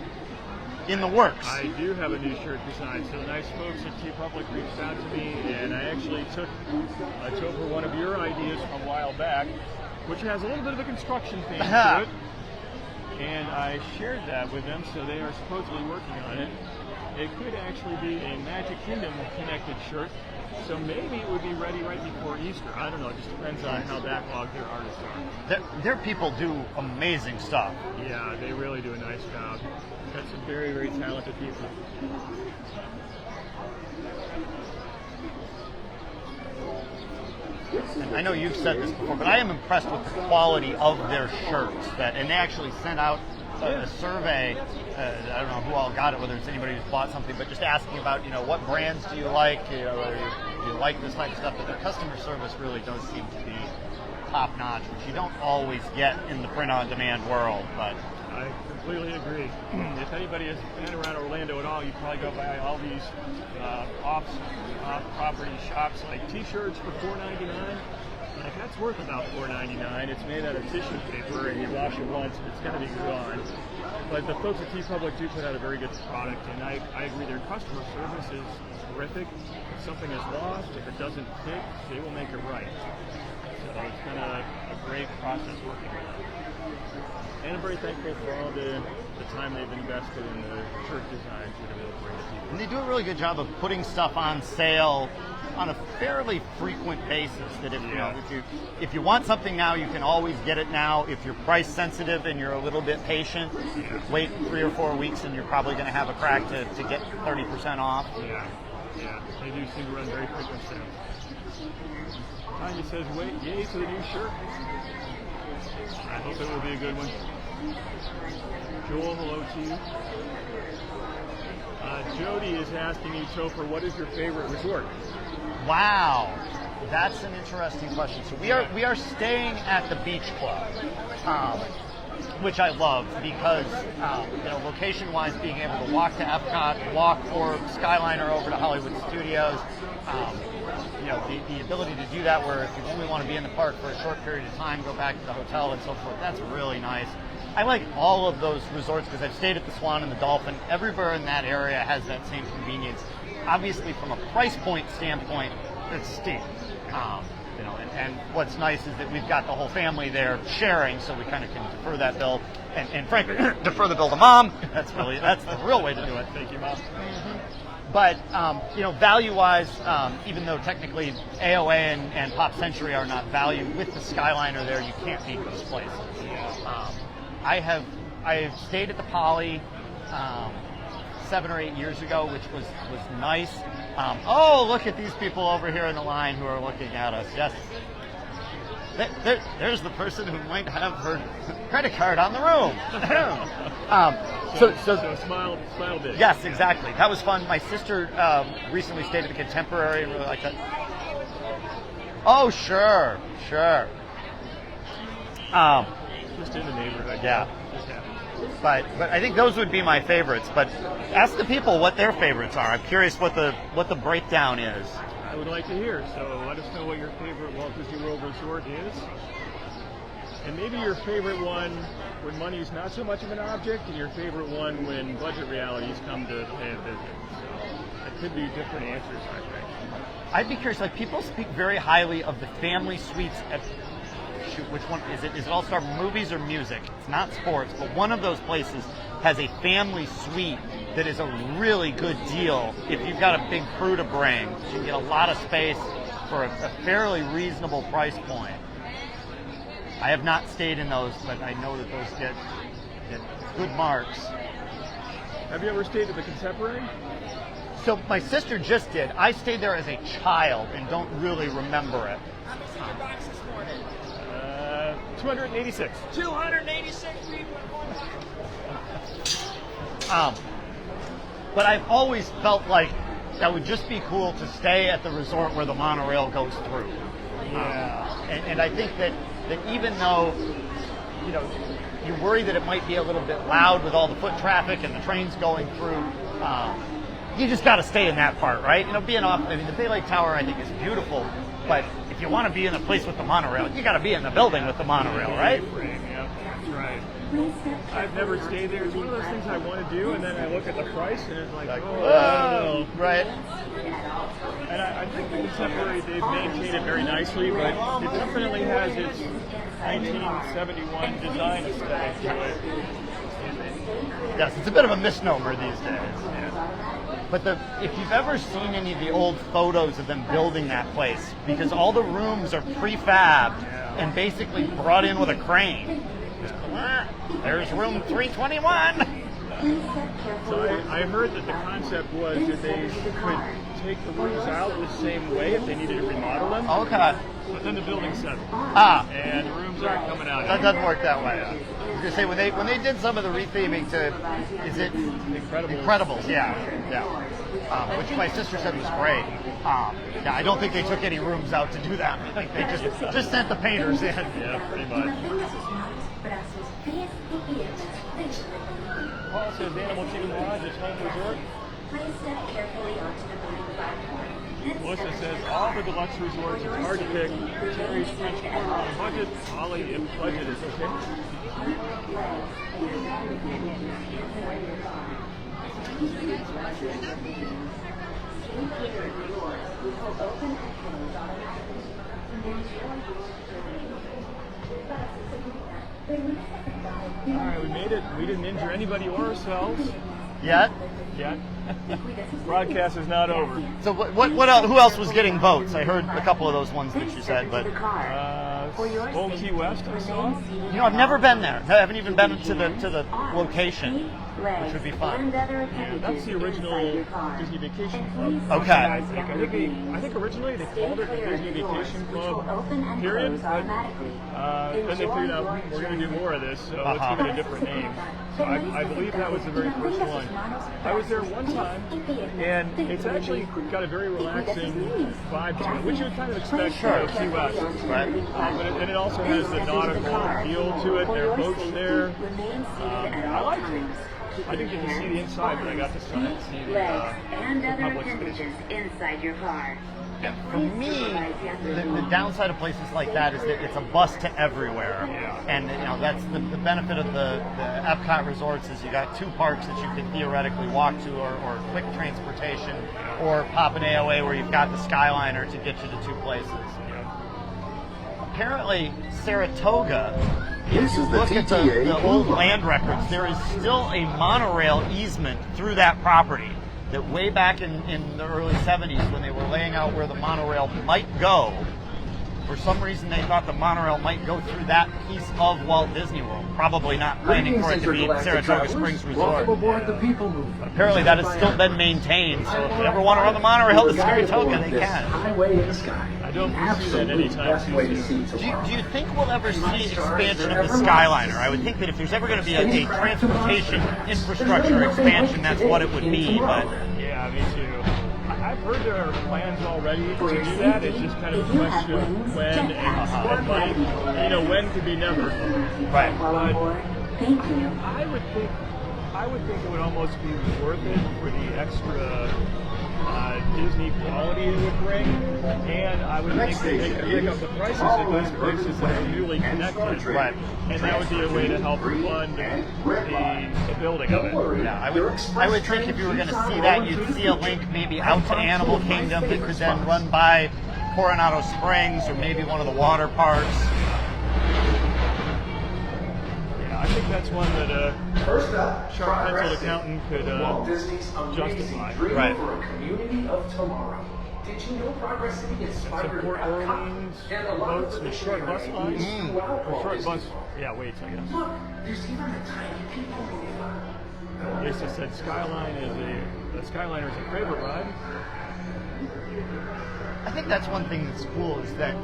in the works. I do have a new shirt design. So the nice folks at T-Public reached out to me, and I actually took a topher, one of your ideas from a while back, which has a little bit of a construction theme to it. And I shared that with them, so they are supposedly working on it. It could actually be a Magic Kingdom connected shirt, so maybe it would be ready right before Easter. I don't know, it just depends on how backlogged their artists are. Their people do amazing stuff. Yeah, they really do a nice job. Got some very, very talented people. And I know you've said this before, but I am impressed with the quality of their shirts. And they actually sent out a survey. I don't know who all got it, whether it's anybody who's bought something, but just asking about, what brands do you like, whether you like this type of stuff. But their customer service really does seem to be top notch, which you don't always get in the print-on-demand world. But I completely agree. If anybody has been around Orlando at all, you probably go by all these off-property shops like T-shirts for $4.99. Like, that's worth about $4.99. It's made out of tissue paper, and you wash it once, and it's going to be gone. But the folks at T-Public do put out a very good product, and I agree their customer service is terrific. If something is lost, if it doesn't fit, they will make it right. So it's been a great process working with them. And I'm very thankful for all the time they've invested in the shirt designs that are able to bring to people. And they do a really good job of putting stuff on sale on a fairly frequent basis. That if you want something now, you can always get it now. If you're price sensitive and you're a little bit patient, wait 3 or 4 weeks and you're probably going to have a crack to get 30% off. Yeah, they do seem to run very frequent sales. Tanya says, wait, yay to the new shirt. I hope it will be a good one. Joel, hello to you. Jody is asking you, Topher, what is your favorite resort? Wow, that's an interesting question. So we are staying at the Beach Club, which I love because location-wise, being able to walk to Epcot, walk or Skyliner over to Hollywood Studios. The ability to do that where if you only want to be in the park for a short period of time, go back to the hotel and so forth, that's really nice. I like all of those resorts because I've stayed at the Swan and the Dolphin. Everywhere in that area has that same convenience. Obviously, from a price point standpoint, it's steep. And what's nice is that we've got the whole family there sharing, so we kind of can defer that bill. And frankly, defer the bill to Mom. That's the real way to do it. Thank you, Mom. But, value-wise, even though technically AOA and Pop Century are not value, with the Skyliner there, you can't beat those places. I stayed at the Poly 7 or 8 years ago, which was nice. Look at these people over here in the line who are looking at us. Yes. There's the person who might have her credit card on the room. So smile big. Yes, exactly. That was fun. My sister recently stayed at the Contemporary and really liked that. Oh, sure. Just in the neighborhood. Yeah. Just happens. But I think those would be my favorites. But ask the people what their favorites are. I'm curious what the breakdown is. I would like to hear. So let us know what your favorite Walt Disney World resort is. And maybe your favorite one when money is not so much of an object, and your favorite one when budget realities come to pay a visit. So it could be different answers, I think. I'd be curious. Like, people speak very highly of the family suites at. Which one is it? Is it All-Star Movies or Music? It's not sports, but one of those places has a family suite that is a really good deal if you've got a big crew to bring. You can get a lot of space for a fairly reasonable price point. I have not stayed in those, but I know that those get good marks. Have you ever stayed at the Contemporary? So my sister just did. I stayed there as a child and don't really remember it. 286. 286 people. But I've always felt like that would just be cool to stay at the resort where the monorail goes through. Yeah. And I think that that even though, you worry that it might be a little bit loud with all the foot traffic and the trains going through, you just got to stay in that part, right? Being off, the Bay Lake Tower, I think, is beautiful, but if you want to be in a place with the monorail, you got to be in the building with the monorail, right? Yeah, that's right. I've never stayed there. It's one of those things I want to do, and then I look at the price, and it's like, I don't know. Right. And I think the Contemporary, they've maintained it very nicely, but it definitely has its 1971 design aesthetic to it. Yes, it's a bit of a misnomer these days. But if you've ever seen any of the old photos of them building that place, because all the rooms are prefabbed and basically brought in with a crane. There's room 321. So I heard that the concept was that they could take the rooms out the same way if they needed to remodel them. Okay. But then the building settled. And the rooms aren't coming out. That doesn't work that way. I was gonna say when they did some of the retheming to, is it Incredibles? Yeah. Which my sister said was great. I don't think they took any rooms out to do that. I think they just sent the painters in. Yeah, pretty much. Paul says Animal Kingdom Lodge is home resort. Melissa says all the deluxe resorts, it's hard to pick. Terry's French Quarter on a budget. Ollie, if budget is okay. All right, we made it. We didn't injure anybody or ourselves. Yet? Broadcast is not over. So what else, who else was getting votes? I heard a couple of those ones that you said, but Old Key West, I saw. I've never been there. I haven't even been to the location, which would be fun. Yeah, that's the original Disney Vacation Club. Okay. I think originally they called it the Disney Vacation Club, period. But then they figured out we're going to do more of this, so let's give it a different name. So I believe that was the very first one. I was there one time, and it's actually got a very relaxing vibe to it, which you would kind of expect from Key West. Right. And it also has the nautical feel to it. There are boats there. I liked it. I didn't get to see the inside, but I got to see the public spaces inside your car. For me, the downside of places like that is that it's a bus to everywhere. Yeah. And that's the benefit of the Epcot resorts is you got two parks that you can theoretically walk to or quick transportation or pop an AOA where you've got the Skyliner to get you to two places. Apparently, Saratoga, if you look at the old land records, there is still a monorail easement through that property that way back in the early 70s when they were laying out where the monorail might go, for some reason they thought the monorail might go through that piece of Walt Disney World, probably not planning for it to be Saratoga Springs Resort. Aboard the Peoplemover. But apparently that has still been maintained, so if you ever want to run the monorail to Saratoga, they can. Highway in the sky. I don't foresee that anytime soon. Do you think we'll ever see expansion of the Skyliner? I would think that if there's ever going to be a transportation infrastructure expansion, that's what it would be. But yeah, me too. I've heard there are plans already to do that. It's just kind of a question of when and money. When could be never. Right. But Thank you. I would think it would almost be worth it for the extra Disney quality it would bring, and I would think that they could pick up the prices at those places that are newly connected. Right. And that would be a way to help fund the building of it. yeah, I would think if you were going to see that, you'd see a link maybe out to Animal Kingdom that could then run by Coronado Springs or maybe one of the water parks. I think that's one that a sharp penciled accountant could Walt Disney's amazing justify. dream Right. for a community of tomorrow. Did you know Progress City inspired Some Port Epcot Orleans and a lot of boats the and short bus lines. throughout Or Walt short Disney bus. World. Yeah, wait, I guess. Look, there's even a tiny Peoplemover. Lisa said Skyliner is a favorite ride. I think that's one thing that's cool is that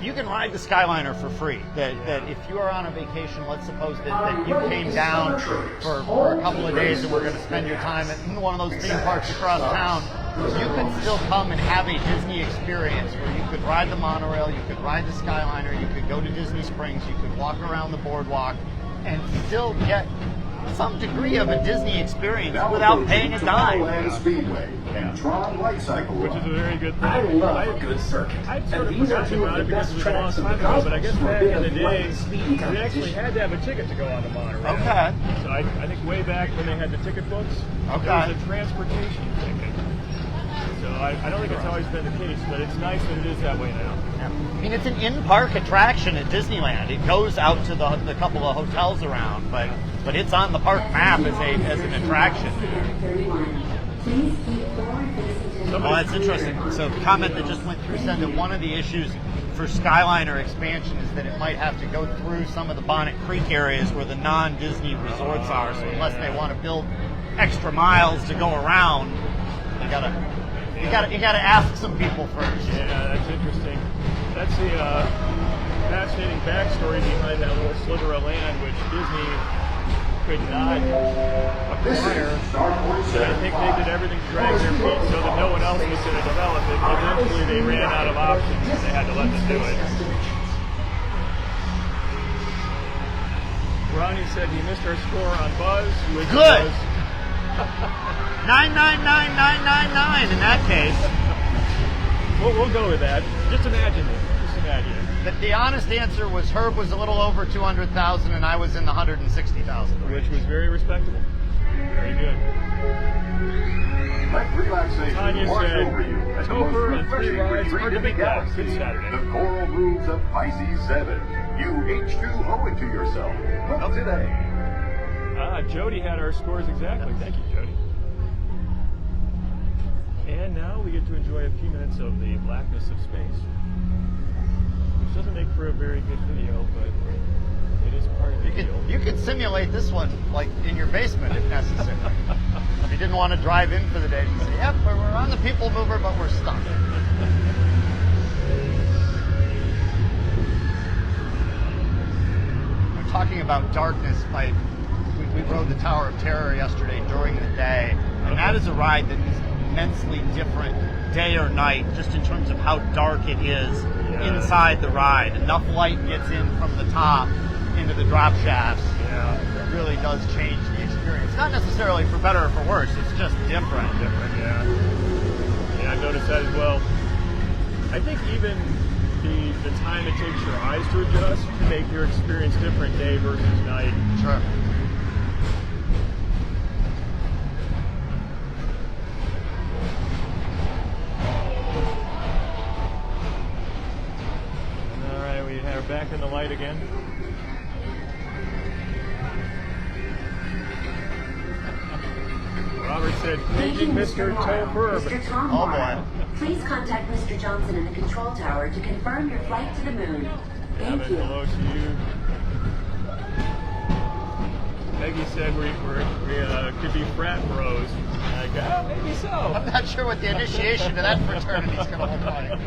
you can ride the Skyliner for free. That if you are on a vacation, let's suppose that you came down for a couple of days and we're going to spend your time at one of those theme parks across town, you could still come and have a Disney experience where you could ride the monorail, you could ride the Skyliner, you could go to Disney Springs, you could walk around the boardwalk, and still get some degree of a Disney experience without paying a dime. Land Speedway and Tron Light Cycle Which is a very good thing. I love a good circuit. I'd sort of And these are forgotten two about of it the because best it was a long tracks of time the ago, but I cosmos guess for back in the light day, and speed you actually competition. had to have a ticket to go on the monorail. Okay. So I think way back when they had the ticket books, Okay. there was a transportation ticket. So I don't think it's always been the case, but it's nice that it is that way now. I mean, it's an in-park attraction at Disneyland. It goes out to the couple of hotels around, but it's on the park map as an attraction. Oh, that's interesting. So the comment that just went through said that one of the issues for Skyliner expansion is that it might have to go through some of the Bonnet Creek areas where the non-Disney resorts are. So unless they want to build extra miles to go around, you gotta ask some people first. Yeah, that's interesting. That's the fascinating backstory behind that little sliver of land which Disney could not acquire. I think they did everything to drag their feet so that no one else was going to develop it. Eventually they ran out of options and they had to let them do it. Ronnie said he missed our score on Buzz, which Good. was 9999999 in that case. We'll go with that. Just imagine it. Just imagine it. The honest answer was Herb was a little over 200,000 and I was in the 160,000 range. Which was very respectable. Very good. Let relaxation Tanya wash said, over you as the Topher most and 3 refreshing rides retreat are in to the be got. Good galaxy. Saturday. The coral grooves of Pisces 7. You H2O it to yourself. Book today. Jody had our scores exactly. Thank you, Jody. And now we get to enjoy a few minutes of the blackness of space, which doesn't make for a very good video, but it is part of the deal. You could simulate this one like in your basement if necessary. If you didn't want to drive in for the day, you say, "Yep, we're on the Peoplemover, but we're stuck." We're talking about darkness. We rode the Tower of Terror yesterday during the day, and that is a ride that is immensely different day or night, just in terms of how dark it is inside the ride. Enough light gets in from the top into the drop shafts. Yeah. It really does change the experience. Not necessarily for better or for worse, it's just different. Yeah, I've noticed that as well. I think even the time it takes your eyes to adjust can make your experience different day versus night. Sure. All right, we are back in the light again. Robert said, "Paging Mr. Topher." Mr. Tom Oh, Morrow. boy. Please contact Mr. Johnson in the control tower to confirm your flight to the moon. Thank Abbott, you. hello to you. Peggy said we could be frat bros. Like, maybe so. I'm not sure what the initiation to that fraternity is going to look like.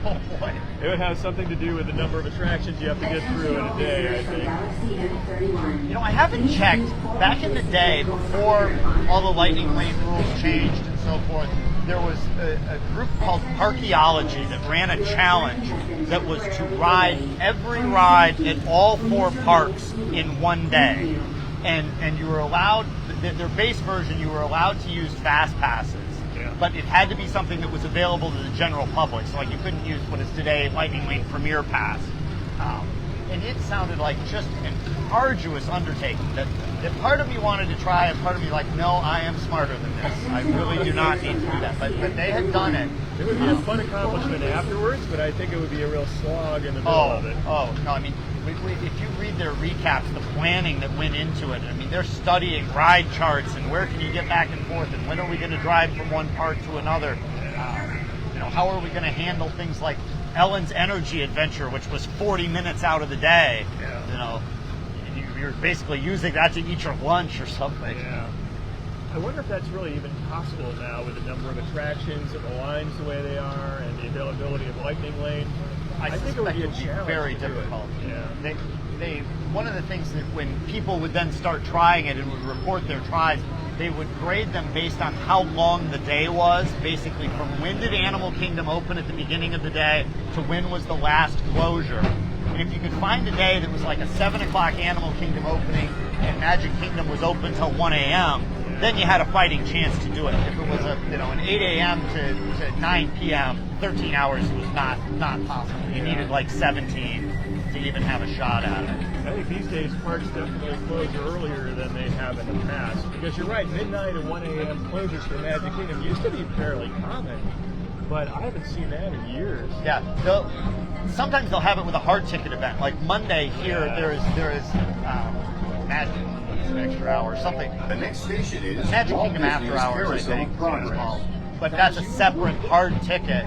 Oh boy. It would have something to do with the number of attractions you have to get through in a day, I think. Galaxy M31. You know, I haven't checked. Back in the day, before all the Lightning Lane rules changed and so forth, there was a group called Parkeology that ran a challenge that was to ride every ride at all 4 parks in one day. And you were allowed, their base version, you were allowed to use fast passes. Yeah. But it had to be something that was available to the general public. So like you couldn't use what is today Lightning Lane Premier Pass. And it sounded like just an arduous undertaking that part of me wanted to try and part of me like, no, I am smarter than this. I really do not need to do that. But they had done it. It would be a fun accomplishment afterwards, but I think it would be a real slog in the middle of it. Oh, no, I mean, if you read their recaps, the planning that went into it, I mean, they're studying ride charts and where can you get back and forth and when are we going to drive from one park to another. How are we going to handle things like Ellen's Energy Adventure, which was 40 minutes out of the day. Yeah. You're basically using that to eat your lunch or something. Yeah. I wonder if that's really even possible now with the number of attractions and the lines the way they are and the availability of Lightning Lane. I think it would be a challenge. Very to do it. difficult. Yeah. one of the things that when people would then start trying it and would report their tries, they would grade them based on how long the day was, basically from when did Animal Kingdom open at the beginning of the day to when was the last closure. And if you could find a day that was like a 7 o'clock Animal Kingdom opening and Magic Kingdom was open till 1 a.m., then you had a fighting chance to do it. If it was an 8 a.m. to 9 p.m., 13 hours was not possible. You needed like 17 to even have a shot at it. I think these days parks definitely close earlier than they have in the past. Because you're right, midnight and 1 a.m. closures for Magic Kingdom used to be fairly common, but I haven't seen that in years. Yeah, sometimes they'll have it with a hard ticket event. Like Monday here, there is Magic an extra hour or something. The next station is Magic Walt Kingdom After Disney's Hours, I Carousel think. Progress. But that's a separate hard ticket.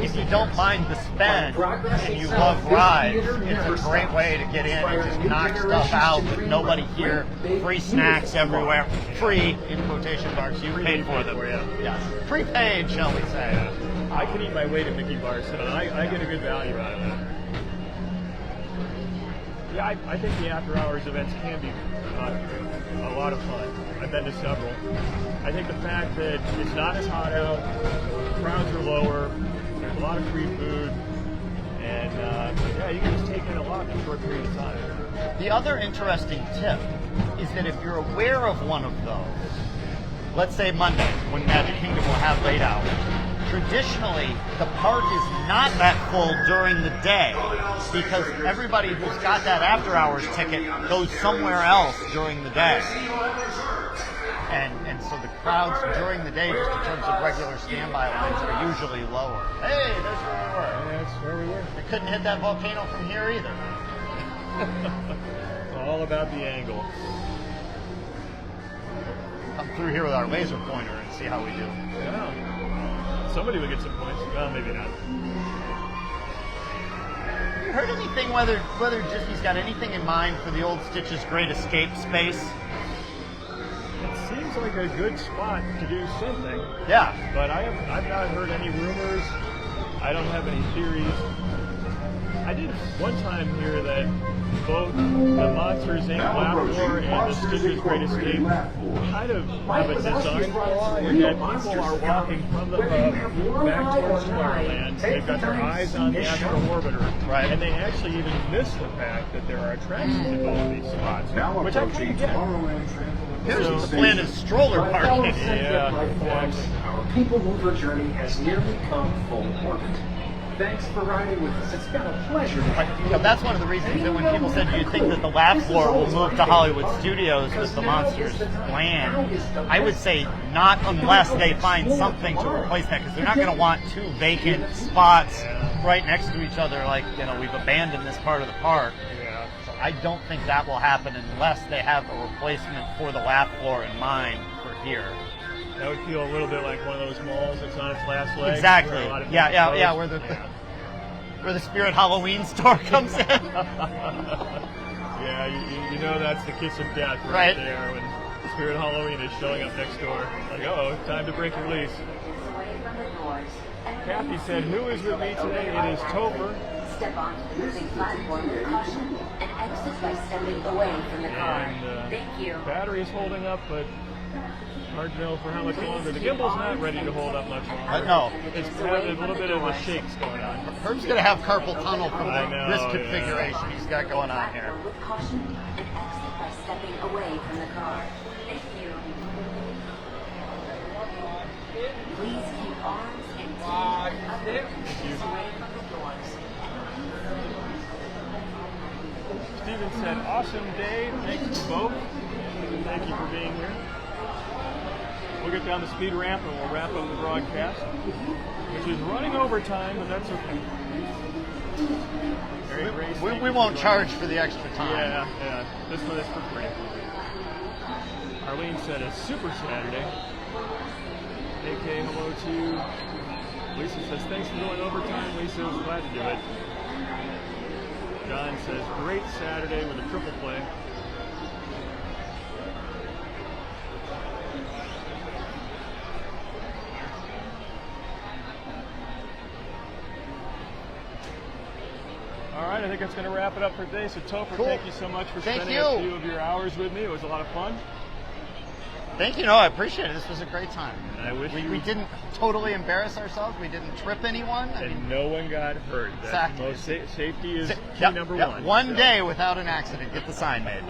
If you don't mind the spend and you love rides, it's a great way to get in and just knock stuff out with nobody here. Free snacks everywhere. Free, in quotation marks. You paid for them. Yes. Prepaid, shall we say. I can eat my weight at Mickey bars, so I get a good value out of that. Yeah, I think the after hours events can be a lot of fun. I've been to several. I think the fact that it's not as hot out, crowds are lower, there's a lot of free food, and yeah, you can just take in a lot in a short period of time. The other interesting tip is that if you're aware of one of those, let's say Monday, when Magic Kingdom will have late hours, traditionally, the park is not that full during the day because everybody who's got that after-hours ticket goes somewhere else during the day. And so the crowds during the day, just in terms of regular standby lines, are usually lower. Hey, there's where we were. Yeah, that's where we were. We couldn't hit that volcano from here either. It's all about the angle. Come through here with our laser pointer and see how we do. Yeah. Somebody would get some points. Well, maybe not. Have you heard anything whether Disney's got anything in mind for the old Stitch's Great Escape space? It seems like a good spot to do something. Yeah. But I've not heard any rumors. I don't have any theories. I did one time hear that both the Monsters Inc. Laugh Floor and the Stitch's Great Escape kind of have a design flaw in that people are walking from the hub back towards Tomorrowland. They've got their eyes on the Astro Orbiter, right? And they actually even miss the fact that there are attractions in both of these spots, which I kind of get. Here's the plan is stroller parking. Yeah. Our Peoplemover journey has nearly come full orbit. Thanks for riding with us. It's been a pleasure. That's one of the reasons that when people said, do you think that the Laugh Floor will move to Hollywood Studios with the Monsters land? I would say not unless they find something to replace that, because they're not going to want two vacant spots right next to each other like, we've abandoned this part of the park. Yeah. So I don't think that will happen unless they have a replacement for the Laugh Floor in mind for here. That would feel a little bit like one of those malls that's on its last leg. Exactly. Yeah. Where the Spirit Halloween store comes in. Yeah, you know that's the kiss of death right there when Spirit Halloween is showing up next door. Like, time to break your lease. Kathy said, who is with me today? It is Topher. Step onto the moving platform with caution and exit by stepping away from the car. And, Thank you. Battery is holding up, but hard to know for how much longer. The gimbal's not ready to hold up much longer. No. It's a little bit of a shakes going on. Herb's going to have carpal tunnel from this configuration he's got going on here. With caution and exit by stepping away from the car. Thank you. Please keep arms and teeth up away from the doors. Steven said, awesome day. Thanks to both. Thank you for being here. We'll get down the speed ramp and we'll wrap up the broadcast, which is running over time, but that's okay. Very great. We won't charge for the extra time. Yeah. This one is for free. Arlene said a super Saturday. AK, hello to Lisa says, thanks for going overtime. Lisa was glad to do it. John says, great Saturday with a triple play. All right, I think that's going to wrap it up for today. So Topher, Cool. thank you so much for Thank spending you. a few of your hours with me. It was a lot of fun. Thank you. No, I appreciate it. This was a great time. And I wish we didn't totally embarrass ourselves. We didn't trip anyone. I And mean, no one got hurt. That's Exactly. most safety is key yep, number yep. one. One So- day without an accident. Get the sign made.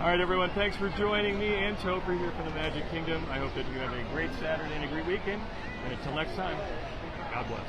All right, everyone. Thanks for joining me and Topher here from the Magic Kingdom. I hope that you have a great Saturday and a great weekend. And until next time, God bless.